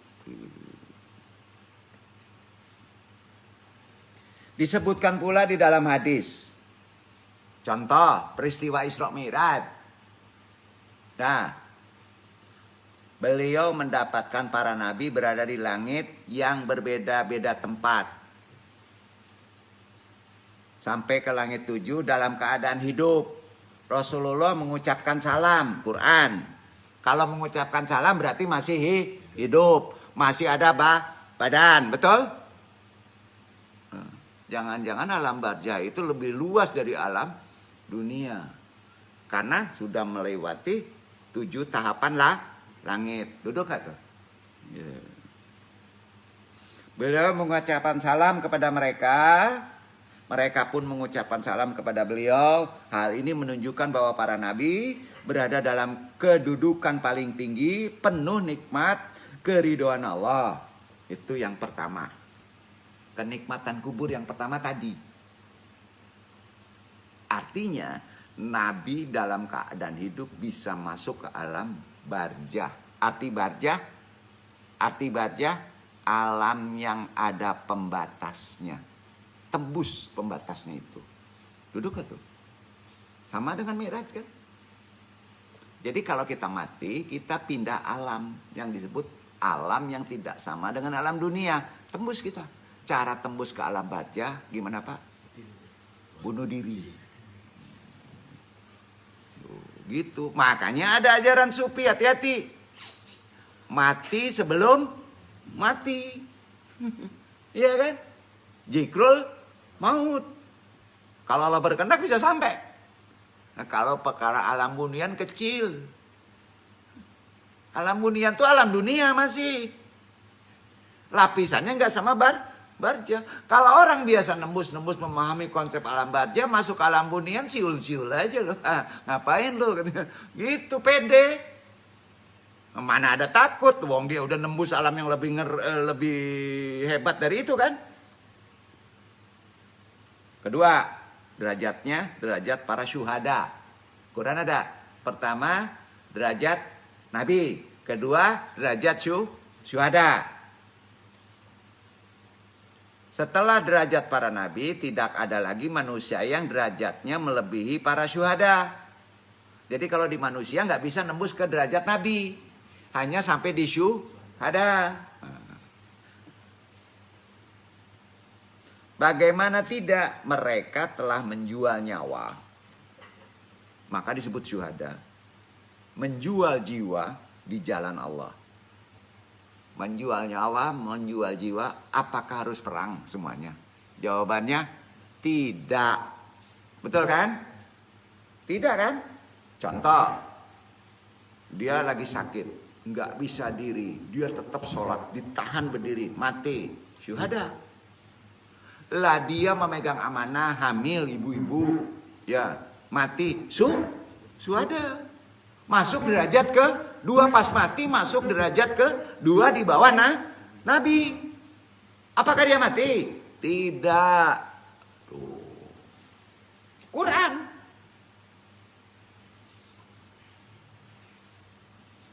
Disebutkan pula di dalam hadis. Contoh, peristiwa Isra Mi'raj. Nah, beliau mendapatkan para nabi berada di langit yang berbeda-beda tempat. Sampai ke langit 7 dalam keadaan hidup. Rasulullah mengucapkan salam, Quran. Kalau mengucapkan salam berarti masih hidup. Masih ada badan, betul? Jangan-jangan alam barzah itu lebih luas dari alam dunia. Karena sudah melewati 7 tahapan langit. Duduk gak tuh? Yeah. Beliau mengucapkan salam kepada mereka. Mereka pun mengucapkan salam kepada beliau. Hal ini menunjukkan bahwa para nabi berada dalam kedudukan paling tinggi, penuh nikmat, keridhaan Allah. Itu yang pertama. Kenikmatan kubur yang pertama tadi. Artinya nabi dalam keadaan hidup bisa masuk ke alam barzah. Arti barzah alam yang ada pembatasnya. Tembus pembatasnya itu. Duduk gak tuh? Sama dengan Mi'raj kan? Jadi kalau kita mati, kita pindah alam yang disebut alam yang tidak sama dengan alam dunia. Tembus kita. Cara tembus ke alam barzah gimana Pak? Bunuh diri. Gitu. Makanya ada ajaran sufi, hati-hati. Mati sebelum mati. Iya kan? Zikrul maut. Kalau Allah berkehendak bisa sampai. Nah, kalau perkara alam bunian kecil. Alam bunian tuh alam dunia masih. Lapisannya nggak sama barzah. Kalau orang biasa nembus-nembus memahami konsep alam barzah, masuk ke alam bunian siul-siul aja loh. Ngapain lo? Gitu pede. Mana ada takut, wong dia udah nembus alam yang lebih hebat dari itu kan. Kedua, derajatnya derajat para syuhada. Quran ada. Pertama, derajat nabi. Kedua, derajat syuhada. Setelah derajat para nabi, tidak ada lagi manusia yang derajatnya melebihi para syuhada. Jadi kalau di manusia nggak bisa nembus ke derajat nabi. Hanya sampai di syuhada. Bagaimana tidak, mereka telah menjual nyawa. Maka disebut syuhada. Menjual jiwa di jalan Allah. Menjual nyawa, menjual jiwa, apakah harus perang semuanya? Jawabannya tidak. Betul kan? Tidak kan? Contoh, dia lagi sakit, nggak bisa diri, dia tetap sholat, ditahan berdiri, mati, syuhada. Lah dia memegang amanah, hamil ibu-ibu, ya mati, syuhada. Masuk derajat ke dua, pas mati masuk derajat ke dua di bawah nabi. Apakah dia mati? Tidak. Tuh. Quran.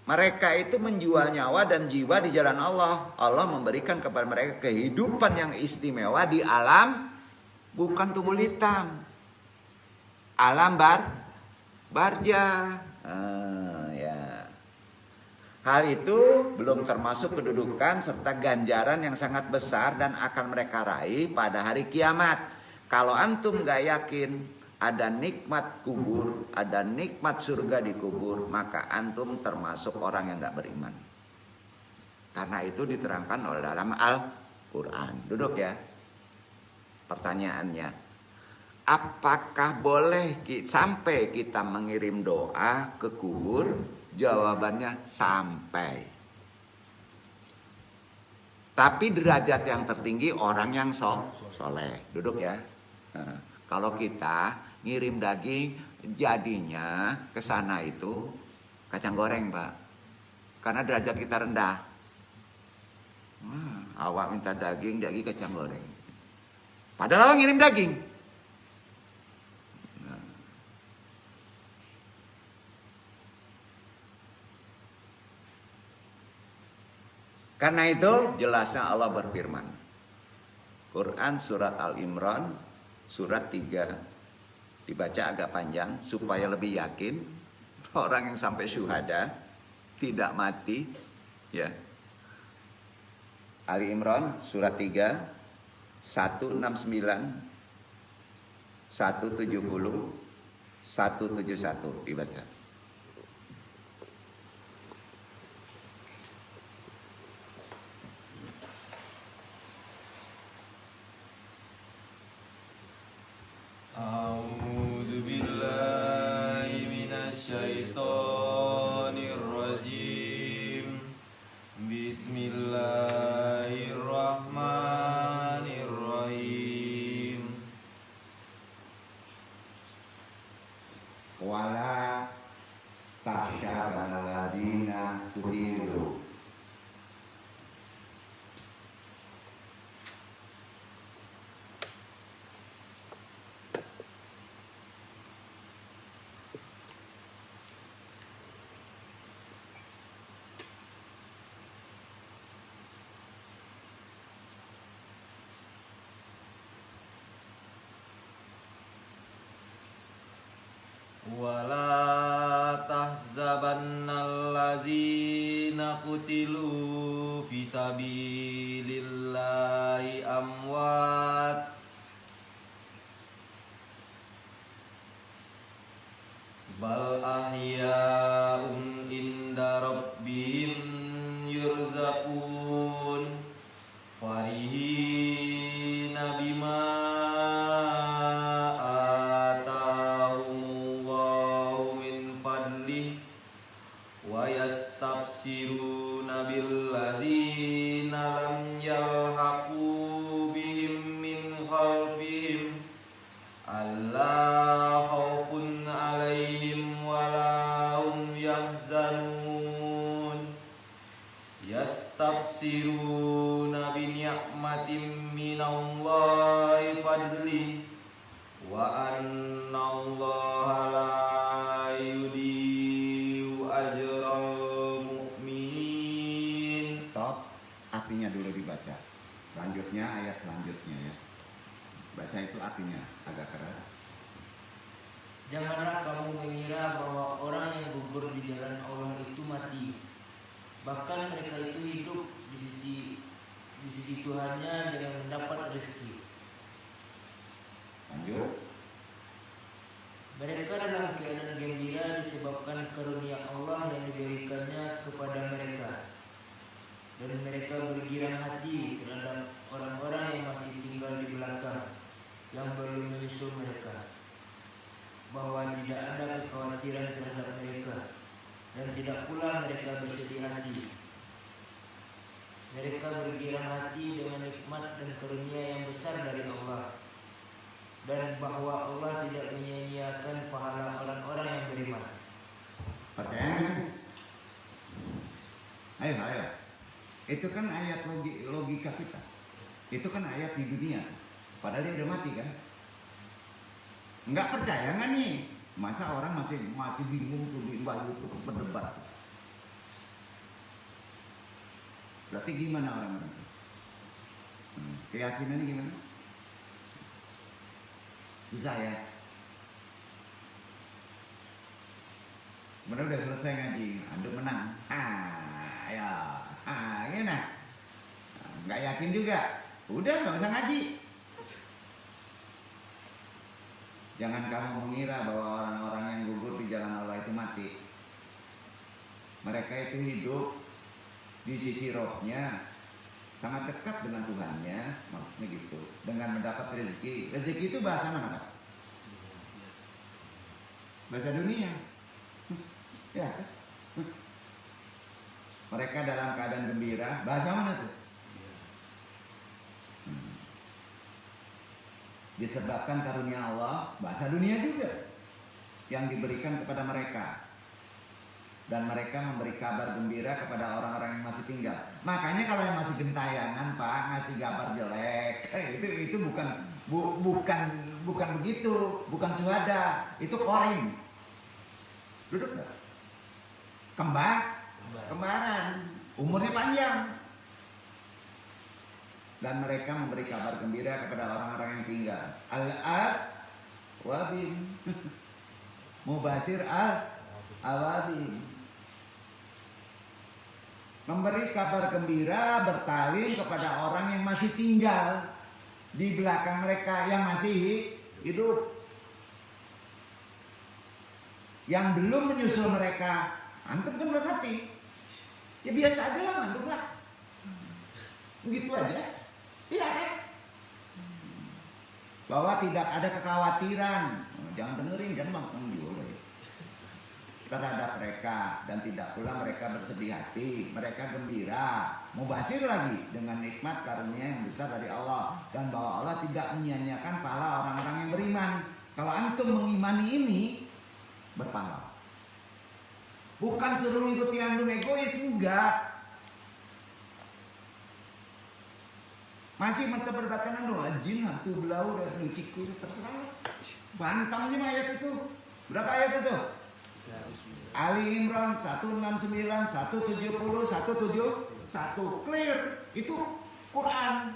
Mereka itu menjual nyawa dan jiwa di jalan Allah. Allah memberikan kepada mereka kehidupan yang istimewa di alam bukan tubuh hitam. Alam barzah. Ya. Hal itu belum termasuk kedudukan serta ganjaran yang sangat besar dan akan mereka raih pada hari kiamat. Kalau antum gak yakin ada nikmat kubur, ada nikmat surga di kubur, maka antum termasuk orang yang gak beriman. Karena itu diterangkan oleh dalam Al-Quran. Duduk ya. Pertanyaannya, apakah boleh sampai kita mengirim doa ke kubur? Jawabannya sampai. Tapi derajat yang tertinggi orang yang soleh. Duduk ya. Nah, kalau kita ngirim daging, jadinya ke sana itu kacang goreng, Pak. Karena derajat kita rendah. Awak minta daging kacang goreng. Padahal awak ngirim daging. Karena itu jelasnya Allah berfirman. Quran surat Al-Imran surat 3. Dibaca agak panjang supaya lebih yakin orang yang sampai syuhada tidak mati, ya. Ali Imran surat 3 169 170 171 dibaca. A'udzu billahi minasyaitonir rajim. Bismillahirrahmanirrahim. Wala tahsyaballadzina tudilu. Wala tahzab qutilu fi sabilillahi amwat bal ahya'un inda rabbihim yurzaqun farihina bima atahumullahu min fadlih wa yastabsiruna billazina lam yalhaqu bihim min khalfihim alla khaufun alaihim wala hum yahzanun yastabsiruna bi ni'matin minallahi fadli wa anna allaha la yudiyu ajral mu'minin. Stop, artinya dulu dibaca. Selanjutnya ayat selanjutnya ya. Baca itu artinya agak keras. Janganlah kamu mengira bahwa orang yang gugur di jalan Allah itu mati. Bahkan mereka itu hidup di sisi Tuhannya dengan mendapat rezeki. Lanjut. Mereka dalam keadaan gembira disebabkan karunia Allah yang diberikannya kepada mereka. Dan mereka bergirang hati terhadap orang-orang yang masih tinggal di belakang, yang belum menyusul mereka, bahwa tidak ada kekhawatiran terhadap mereka, dan tidak pula mereka bersedih hati. Mereka bergirang hati dengan nikmat dan karunia yang besar dari Allah, dan bahwa Allah tidak menyia-nyiakan pahala orang-orang yang beriman. Percaya kan? Ayo. Itu kan ayat logika kita. Itu kan ayat di dunia. Padahal dia udah mati kan? Nggak percaya nggak nih? Masa orang masih bingung tuh di bayu tuh berdebat. Berarti gimana orang-orang itu? Keyakinannya gimana? Bisa ya? Sebenarnya udah selesai ngaji, Anda menang. Gimana? Nggak yakin juga. Udah nggak usah ngaji. Jangan kamu mengira bahwa orang-orang yang gugur di jalan Allah itu mati. Mereka itu hidup di sisi rohnya, sangat dekat dengan Tuhannya, maksudnya gitu. Dengan mendapat rezeki. Rezeki itu bahasa mana, Pak? Bahasa dunia. Ya. Mereka dalam keadaan gembira. Bahasa mana tuh? Disebabkan karunia Allah, bahasa dunia juga yang diberikan kepada mereka. Dan mereka memberi kabar gembira kepada orang-orang yang masih tinggal. Makanya kalau yang masih gentayangan, Pak, ngasih kabar jelek, itu bukan begitu, bukan syuhada, itu korin. Duduk nggak? Kembaran, umurnya panjang. Dan mereka memberi kabar gembira kepada orang-orang yang tinggal. Al-Awabin, Mubasir Al-Awabin. Memberi kabar gembira bertalin kepada orang yang masih tinggal di belakang mereka, yang masih hidup, yang belum menyusul mereka. Antum kan berarti ya biasa aja lah, manduk lah, begitu aja, iya kan? Bahwa tidak ada kekhawatiran, jangan dengerin, jangan makan juga terhadap mereka, dan tidak pula mereka bersedih hati, mereka gembira, mubasir lagi dengan nikmat karunia yang besar dari Allah, dan bahwa Allah tidak menyia-nyiakan pahala orang-orang yang beriman. Kalau antum mengimani ini, berpahala. Bukan suruh ikuti yang egois, enggak. Masih memperdebatkan jin, hantu belau, dan ciku, terserah. Bantam aja ayat itu. Berapa ayat itu? Ali Imran 169, 170, 171. Clear. Itu Quran.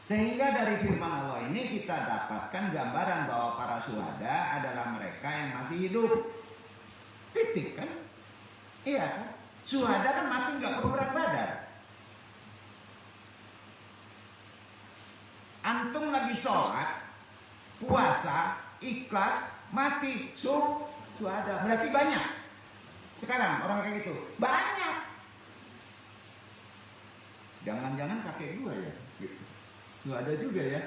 Sehingga dari firman Allah ini kita dapatkan gambaran bahwa para syuhada adalah mereka yang masih hidup. Titik kan? Iya kan? Syuhada kan mati nggak perlu berat badan. Antum lagi sholat, puasa, ikhlas, mati, syuhada. Berarti banyak. Sekarang orang kayak gitu banyak. Jangan-jangan kakek gua ya, gitu. Syuhada juga ya,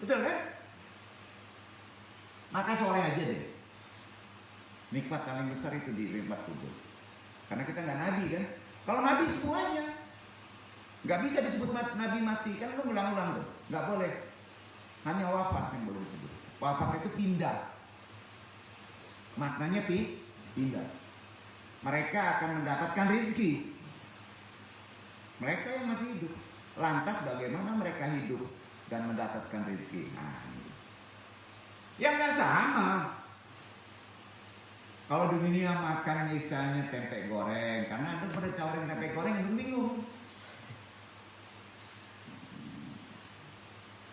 betul kan? Maka soleh aja deh. Nikmat paling besar itu di nikmat kubur. Karena kita nggak nabi kan. Kalau nabi semuanya nggak bisa disebut nabi mati kan, lu ulang-ulang tuh, nggak boleh. Hanya wafat yang boleh disebut. Wafat itu pindah. Maknanya pindah. Mereka akan mendapatkan rezeki. Mereka yang masih hidup. Lantas bagaimana mereka hidup dan mendapatkan rezeki? Nah, ini. Ya nggak sama. Kalau di dunia makan misalnya tempe goreng, karena ada pada tawarin tempe goreng yang bingung.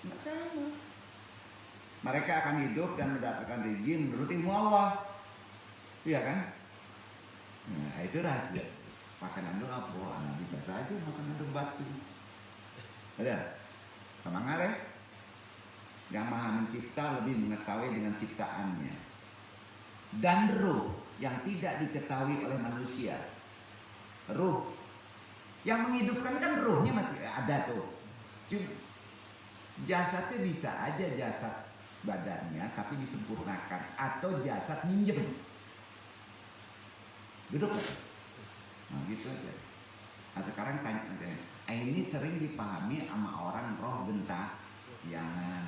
Nggak sama. Mereka akan hidup dan mendapatkan rezeki menurut ilmu Allah. Iya kan? Nah, itu rahasia. Makanan itu apa? Nah, bisa saja makanan itu batu. Ada? Sama ngare? Yang maha mencipta lebih mengetahui dengan ciptaannya. Dan ruh yang tidak diketahui oleh manusia. Ruh yang menghidupkan kan ruhnya masih ada tuh. Cuma jasadnya bisa aja jasad badannya tapi disempurnakan, atau jasad minjem. Duduk kan? Nah gitu aja. Nah sekarang tanya, ini sering dipahami sama orang roh genta. Jangan,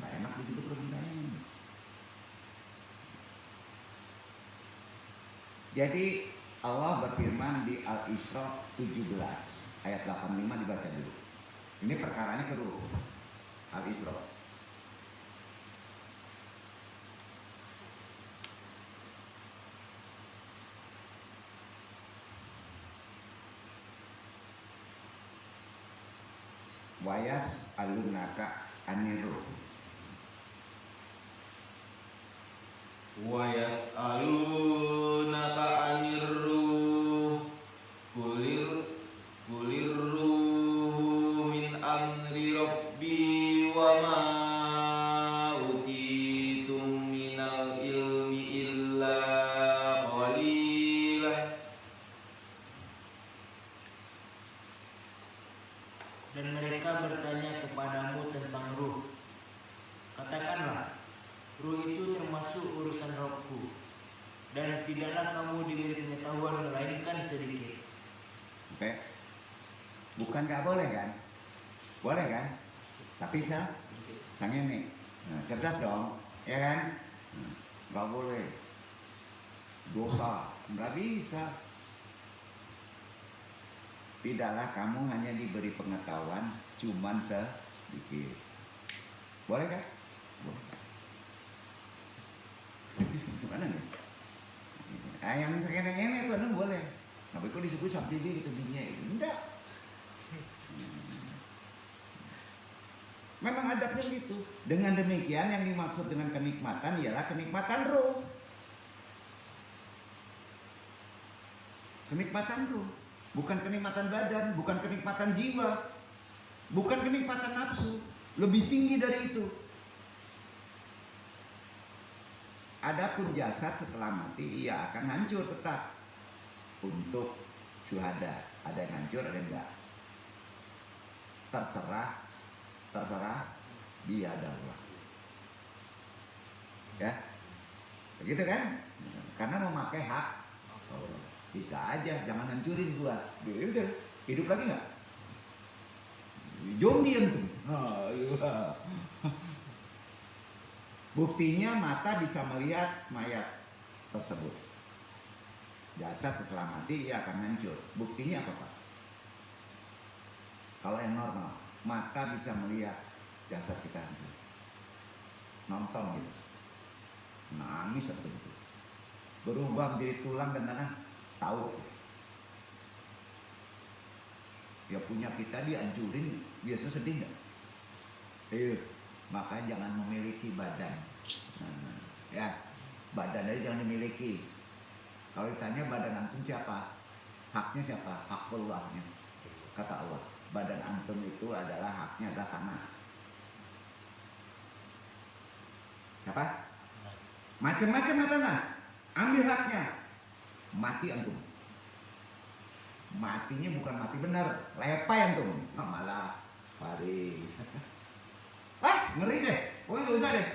nggak enak disebut roh gentanya. Jadi Allah berfirman di Al-Isra 17 ayat 85, dibaca dulu. Ini perkaranya kedua. Al-Isra. Wayas alunaka aniruh. Wa yas'alunaka 'anir ruh kulir ruhu min amri rabbi wa ma utitum minal ilmi illa qalila. Dan mereka bertanya kepadamu tentang ruh. Katakanlah, ruh itu termasuk urusan Rabbku, dan tidaklah kamu diberi pengetahuan melainkan sedikit. Oke. Bukan nggak boleh kan? Boleh kan? Tapi sange nih. Nah, cerdas dong, ya kan? Nggak boleh. Dosa, nggak bisa. Tidaklah kamu hanya diberi pengetahuan cuman sedikit. Boleh kan? Boleh. Gimana nih? Nah, yang sekene-kene itu ada boleh. Tapi kok disebut sampai dia gitu dinya? Enggak. Memang adabnya gitu. Dengan demikian yang dimaksud dengan kenikmatan ialah kenikmatan ruh. Kenikmatan ruh. Bukan kenikmatan badan, bukan kenikmatan jiwa, bukan kenikmatan nafsu. Lebih tinggi dari itu. Adapun jasad setelah mati, ia akan hancur tetap. Untuk syuhada, ada yang hancur, ada yang enggak. Terserah biada Allah. Ya, begitu kan? Karena memakai hak Allah. Bisa aja, jangan hancurin gua. Udah, hidup lagi nggak? Zombie tuh. Iya. Buktinya mata bisa melihat mayat tersebut. Jasad setelah mati ia akan hancur. Buktinya apa Pak? Kalau yang normal, mata bisa melihat jasad kita hancur. Nonton gitu. Nangis atau gitu. Berubah menjadi tulang dan tanah. Tahu ya, punya kita dihancurin, biasa sedih nggak? Makanya jangan memiliki badan. Ya, badan aja jangan dimiliki. Kalau ditanya badan antum siapa, Haknya siapa? Hakullahnya. Kata Allah, badan antum itu adalah haknya adalah tanah. Apa? Macam-macam tanah. Ambil haknya. Mati antum. Matinya bukan mati benar, lepai antum. Malah pari. Ngeri deh. Oh, nggak usah deh.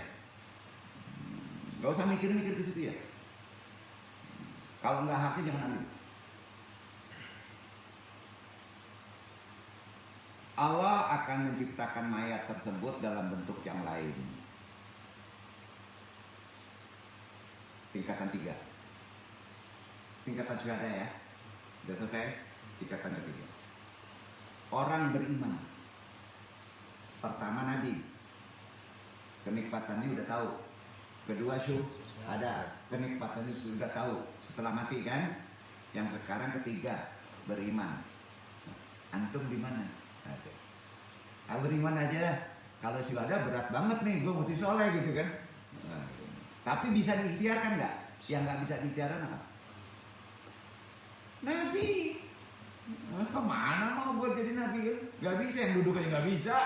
Nggak usah mikir-mikir ke situ ya. Kalau nggak haknya jangan ambil. Allah akan menciptakan mayat tersebut dalam bentuk yang lain. Tingkatan 3. Tingkatan syuhada ya. Sudah selesai. Tingkatan ketiga. Orang beriman. Pertama Nabi. Kenikmatannya udah tahu. Kedua syuhada. Kenikmatannya sudah tahu setelah mati kan. Yang sekarang ketiga beriman. Antum di mana? Beriman aja lah. Kalau syuhada berat banget nih, gue mesti soleh gitu kan. Tapi bisa diikhtiarkan nggak? Yang nggak bisa diikhtiarkan apa? Nabi. Kemana mau buat jadi nabi kan? Nggak bisa, yang duduk aja nggak bisa.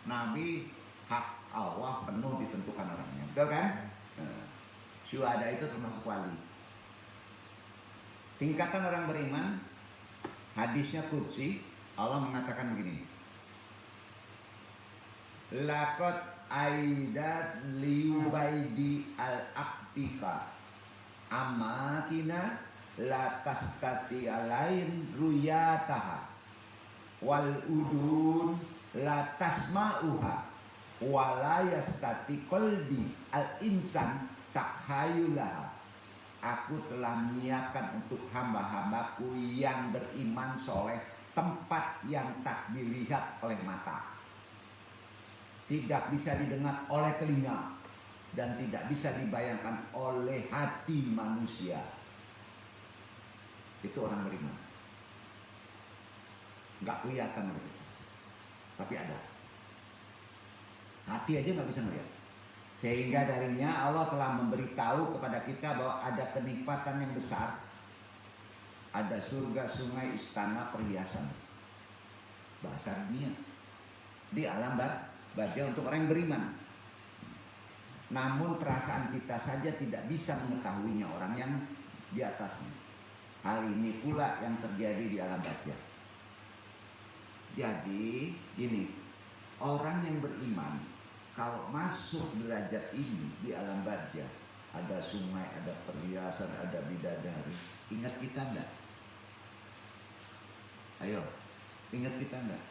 Nabi hak Allah penuh ditentukan orangnya, betul kan? Syuhada itu termasuk wali. Tingkatan orang beriman, hadisnya qudsi, Allah mengatakan begini. Laqad aidat liubaidi al-aqtika amakina la tastati alain ruyataha wal udun la tasma'uha wala yastati qalbi al-insan takhayulaha. Aku telah menyiapkan untuk hamba-hambaku yang beriman soleh tempat yang tak dilihat oleh mata, tidak bisa didengar oleh telinga, dan tidak bisa dibayangkan oleh hati manusia. Itu orang beriman. Nggak kelihatan mereka, tapi ada. Hati aja nggak bisa melihat. Sehingga darinya Allah telah memberitahu kepada kita bahwa ada kenikmatan yang besar. Ada surga, sungai, istana, perhiasan. Bahasa dunia. Di alam barzah untuk orang yang beriman. Namun perasaan kita saja tidak bisa mengetahuinya, orang yang di atasnya. Hal ini pula yang terjadi di alam barzah. Jadi gini, orang yang beriman kalau masuk derajat ini di alam barzah, ada sungai, ada perhiasan, ada bidadari, ingat kita enggak? Ayo, ingat kita enggak?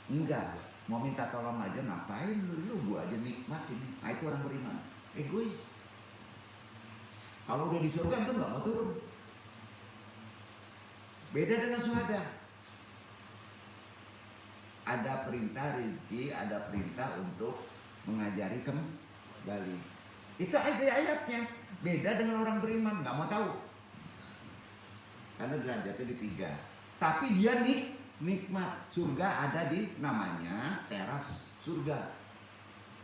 Enggak. Mau minta tolong aja, ngapain lu gua aja nikmat ini. Nah, itu orang beriman. Egois. Kalau udah di surga itu nggak mau turun. Beda dengan syuhada. Ada perintah rezeki, ada perintah untuk mengajari kembali. Itu ada ayatnya. Beda dengan orang beriman, nggak mau tahu. Karena derajatnya di 3. Tapi dia nikmat. Surga ada di namanya teras surga.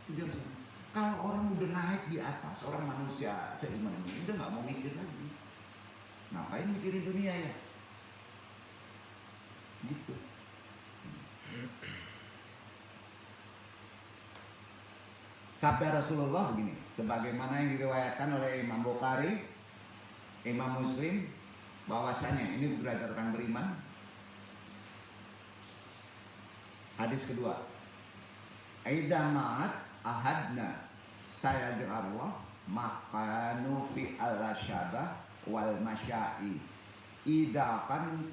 Itu dia bisa. Kalau orang udah naik di atas, orang manusia seiman ini udah nggak mau mikir lagi. Ngapain mikirin dunia ya? Gitu. Sabda Rasulullah begini, sebagaimana yang diriwayatkan oleh Imam Bukhari, Imam Muslim, bahwasanya ini derajat orang beriman. Hadis kedua, Aida ma'at ahadna saya Allah makanu fi al-syabah wal masyai idakan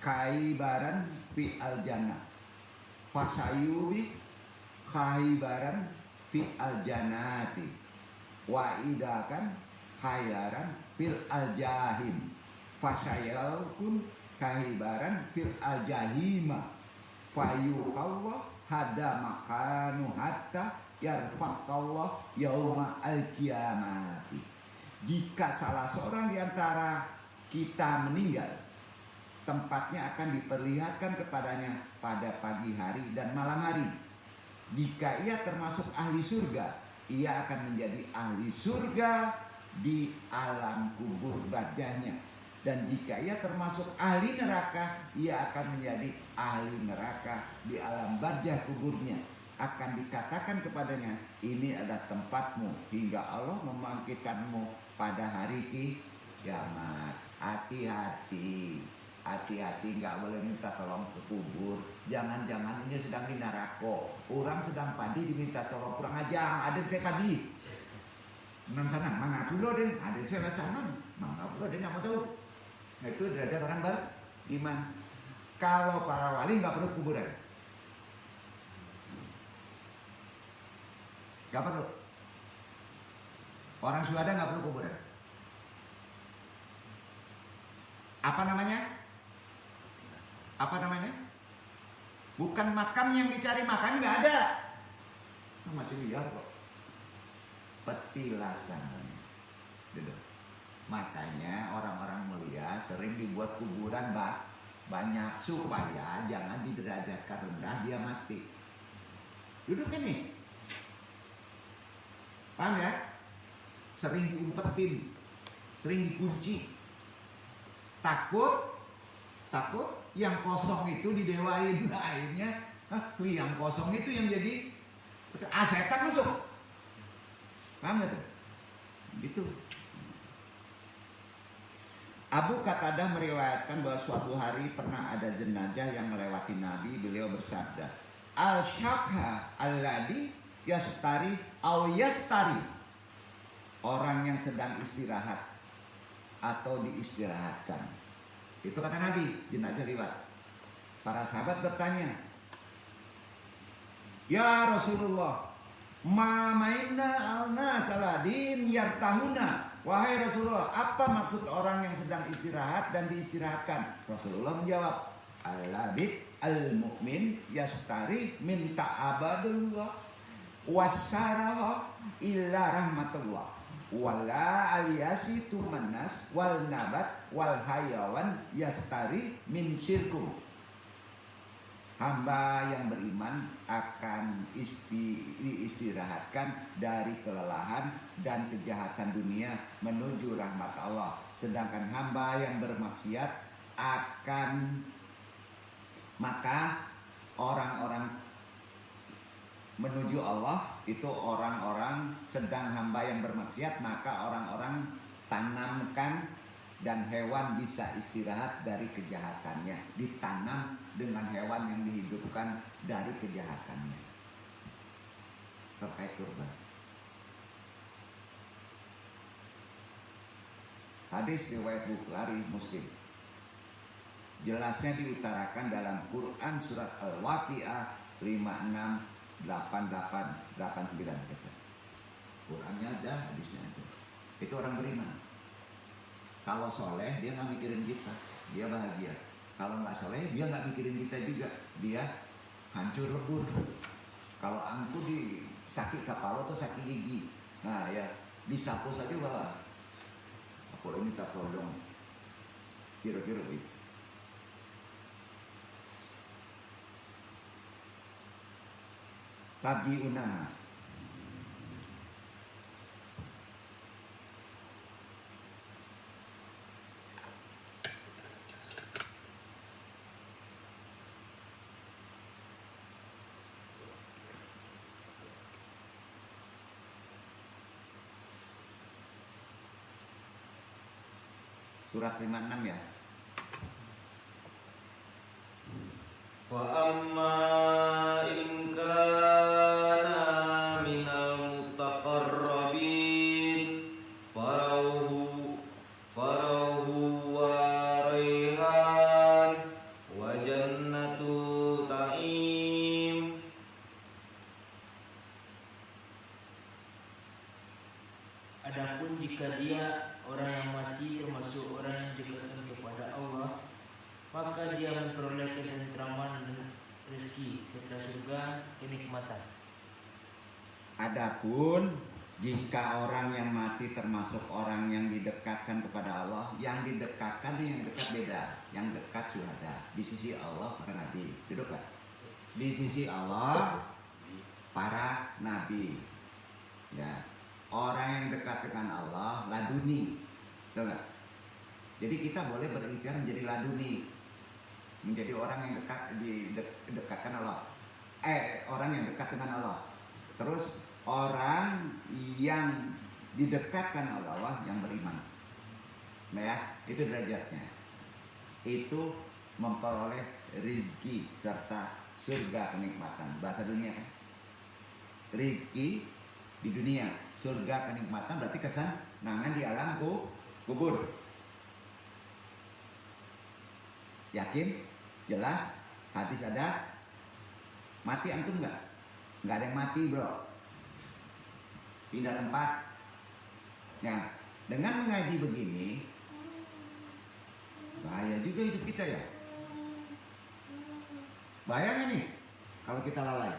kaibaran fi al-jannah fasayubi kaibaran fi al-jannati wa idakan kaibaran fil al-jahim fasayalkun kaibaran fil al-jahima fayuqallah hada makanu hatta yarfaqallah yauma al-qiyamati. Jika salah seorang di antara kita meninggal, tempatnya akan diperlihatkan kepadanya pada pagi hari dan malam hari. Jika ia termasuk ahli surga, ia akan menjadi ahli surga di alam kubur barzahnya. Dan jika ia termasuk ahli neraka, ia akan menjadi ahli neraka di alam barzah kuburnya. Akan dikatakan kepadanya, ini adalah tempatmu hingga Allah membangkitkanmu pada hari kiamat. Hati-hati, hati-hati, nggak boleh minta tolong ke kubur. Jangan-jangan ini sedang di neraka. Orang sedang padi diminta tolong, kurang aja. Ada saya padi. Nang sana, mana pulau den? Ada saya sana, mana pulau den? Yang mau tahu? Nah, itu derajat orang beriman. Kalau para wali nggak perlu kuburan, nggak perlu. Orang syuhada nggak perlu kuburan. Apa namanya? Apa namanya? Bukan makam yang dicari, makam nggak ada. Masih liar kok. Petilasan. Gitu. Makanya orang-orang mulia sering dibuat kuburan banyak supaya jangan diderajatkan rendah dia mati. Duduk kan nih? Paham ya? Sering diumpetin, sering dikunci. Takut yang kosong itu didewain. Akhirnya yang kosong itu yang jadi setan masuk. Paham gak tuh? Gitu. Abu Qatadah meriwayatkan bahwa suatu hari pernah ada jenazah yang melewati Nabi. Beliau bersabda, al-syakha alladhi yastari au yastari. Orang yang sedang istirahat atau diistirahatkan. Itu kata Nabi, jenazah lewat. Para sahabat bertanya, ya Rasulullah, ma mainna alna saladin yartahuna. Wahai Rasulullah, apa maksud orang yang sedang istirahat dan diistirahatkan? Rasulullah menjawab, al-labid al-mu'min yastari min ta'abadullah wasyaraha illa rahmatullah wala aliyasi tumanas wal nabat wal hayawan yastari min syirkum. Hamba yang beriman akan diistirahatkan dari kelelahan dan kejahatan dunia menuju rahmat Allah. Sedangkan hamba yang bermaksiat akan, maka orang-orang menuju Allah itu orang-orang, sedang hamba yang bermaksiat maka orang-orang tanamkan dan hewan bisa istirahat dari kejahatannya, ditanam dengan hewan yang dihidupkan dari kejahatannya. Terkait kurban. Hadis riwayat Bukhari Muslim. Jelasnya diutarakan dalam Quran surat Al-Waqiah 56, 88, 89. Qurannya ada, hadisnya ada. Itu orang beriman. Kalau soleh dia nggak mikirin kita, dia bahagia. Kalau nggak soleh dia nggak mikirin kita juga, dia hancur lebur. Kalau angku di sakit kepala atau sakit gigi, nah ya disapu saja bawah. Aku minta tolong, kira-kira begitu. Tabi unama. Surat 56 ya. Wa amma in kana minal mutaqarrabin farauhu wa raihan wa jannatu ta'im. Adapun jika dia orang yang mati termasuk orang yang didekatkan kepada Allah, maka dia memperoleh ketentraman dan rezeki serta surga kenikmatan. Adapun jika orang yang mati termasuk orang yang didekatkan kepada Allah, yang didekatkan yang dekat beda, yang dekat syuhada di sisi Allah para nabi. Duduklah. Di sisi Allah para nabi. Ya. Orang yang dekat dengan Allah laduni. Tahu nggak? Jadi kita boleh berikhtiar menjadi laduni, menjadi orang yang dekatkan Allah. Orang yang dekat dengan Allah. Terus orang yang didekatkan oleh Allah yang beriman. Nah ya, itu derajatnya. Itu memperoleh rizki serta surga kenikmatan. Bahasa dunia kan? Rizki di dunia, surga kenikmatan berarti kesenangan di alam kubur. Yakin? Jelas? Hadis ada? Mati antum nggak? Nggak ada yang mati bro. Pindah tempat. Nah, dengan mengaji begini, bahaya juga hidup kita ya. Bahaya nggak nih kalau kita lalai?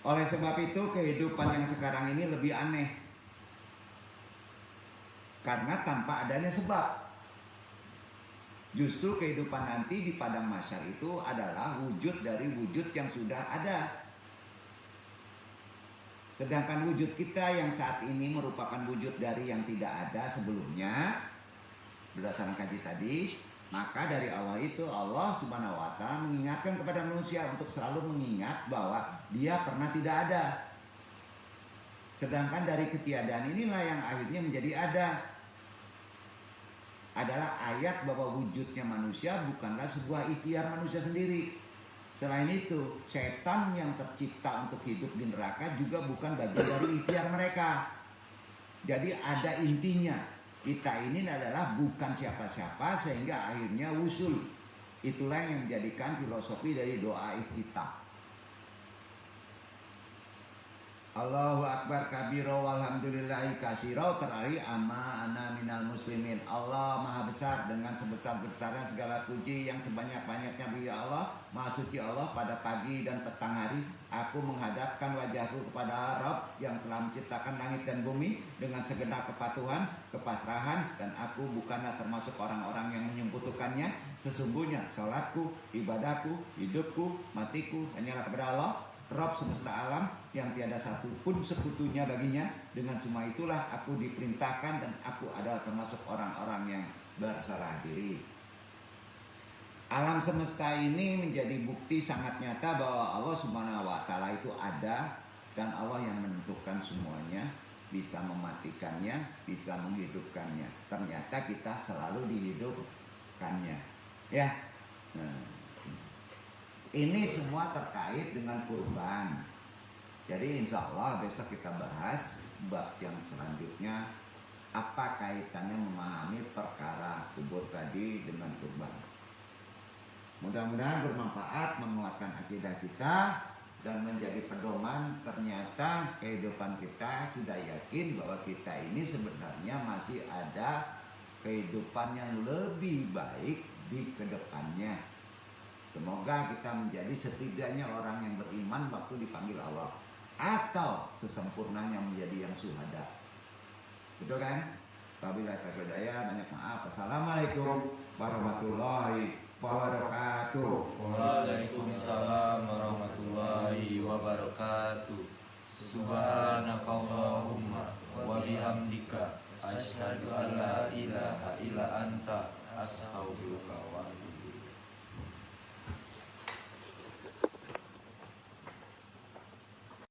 Oleh sebab itu kehidupan yang sekarang ini lebih aneh. Karena tanpa adanya sebab. Justru kehidupan nanti di padang mahsyar itu adalah wujud dari wujud yang sudah ada. Sedangkan wujud kita yang saat ini merupakan wujud dari yang tidak ada sebelumnya. Berdasarkan kaji tadi, maka dari awal itu Allah Subhanahu wa Ta'ala mengingatkan kepada manusia untuk selalu mengingat bahwa dia pernah tidak ada. Sedangkan dari ketiadaan inilah yang akhirnya menjadi ada. Adalah ayat bahwa wujudnya manusia bukanlah sebuah ikhtiar manusia sendiri. Selain itu, setan yang tercipta untuk hidup di neraka juga bukan bagian dari ikhtiar mereka. Jadi ada intinya. Kita ini adalah bukan siapa-siapa sehingga akhirnya wusul. Itulah yang menjadikan filosofi dari doa iftitah. Allahu Akbar kabiro walhamdulillahi kasiro terari amma ana minal muslimin. Allah maha besar dengan sebesar-besarnya segala puji yang sebanyak-banyaknya bagi Allah. Maha suci Allah pada pagi dan petang hari. Aku menghadapkan wajahku kepada Rabb yang telah menciptakan langit dan bumi dengan segenap kepatuhan, kepasrahan, dan aku bukanlah termasuk orang-orang yang menyekutukannya. Sesungguhnya salatku, ibadahku, hidupku, matiku hanyalah kepada Allah, Rabb semesta alam yang tiada satu pun sekutunya baginya. Dengan semua itulah aku diperintahkan dan aku adalah termasuk orang-orang yang berserah diri. Alam semesta ini menjadi bukti sangat nyata bahwa Allah Subhanahu wa Ta'ala itu ada dan Allah yang menentukan semuanya, bisa mematikannya, bisa menghidupkannya. Ternyata kita selalu dihidupkannya. Ya. Nah, ini semua terkait dengan kurban. Jadi insya Allah besok kita bahas bab yang selanjutnya. Apa kaitannya memahami perkara kubur tadi dengan kurban. Mudah-mudahan bermanfaat, menguatkan akidah kita dan menjadi pedoman. Ternyata kehidupan kita sudah yakin bahwa kita ini sebenarnya masih ada kehidupan yang lebih baik di kedepannya. Semoga kita menjadi setidaknya orang yang beriman waktu dipanggil Allah, atau sesempurnanya menjadi yang syuhada. Betul kan? Wabillahi taufiq wal hidayah. Banyak maaf. Assalamualaikum warahmatullahi wabarakatuh. Waalaikumsalam warahmatullahi wabarakatuh. Subhanakallahumma wa bihamdika asyhadu an la ilaha illa anta astaghfiruka wa atubu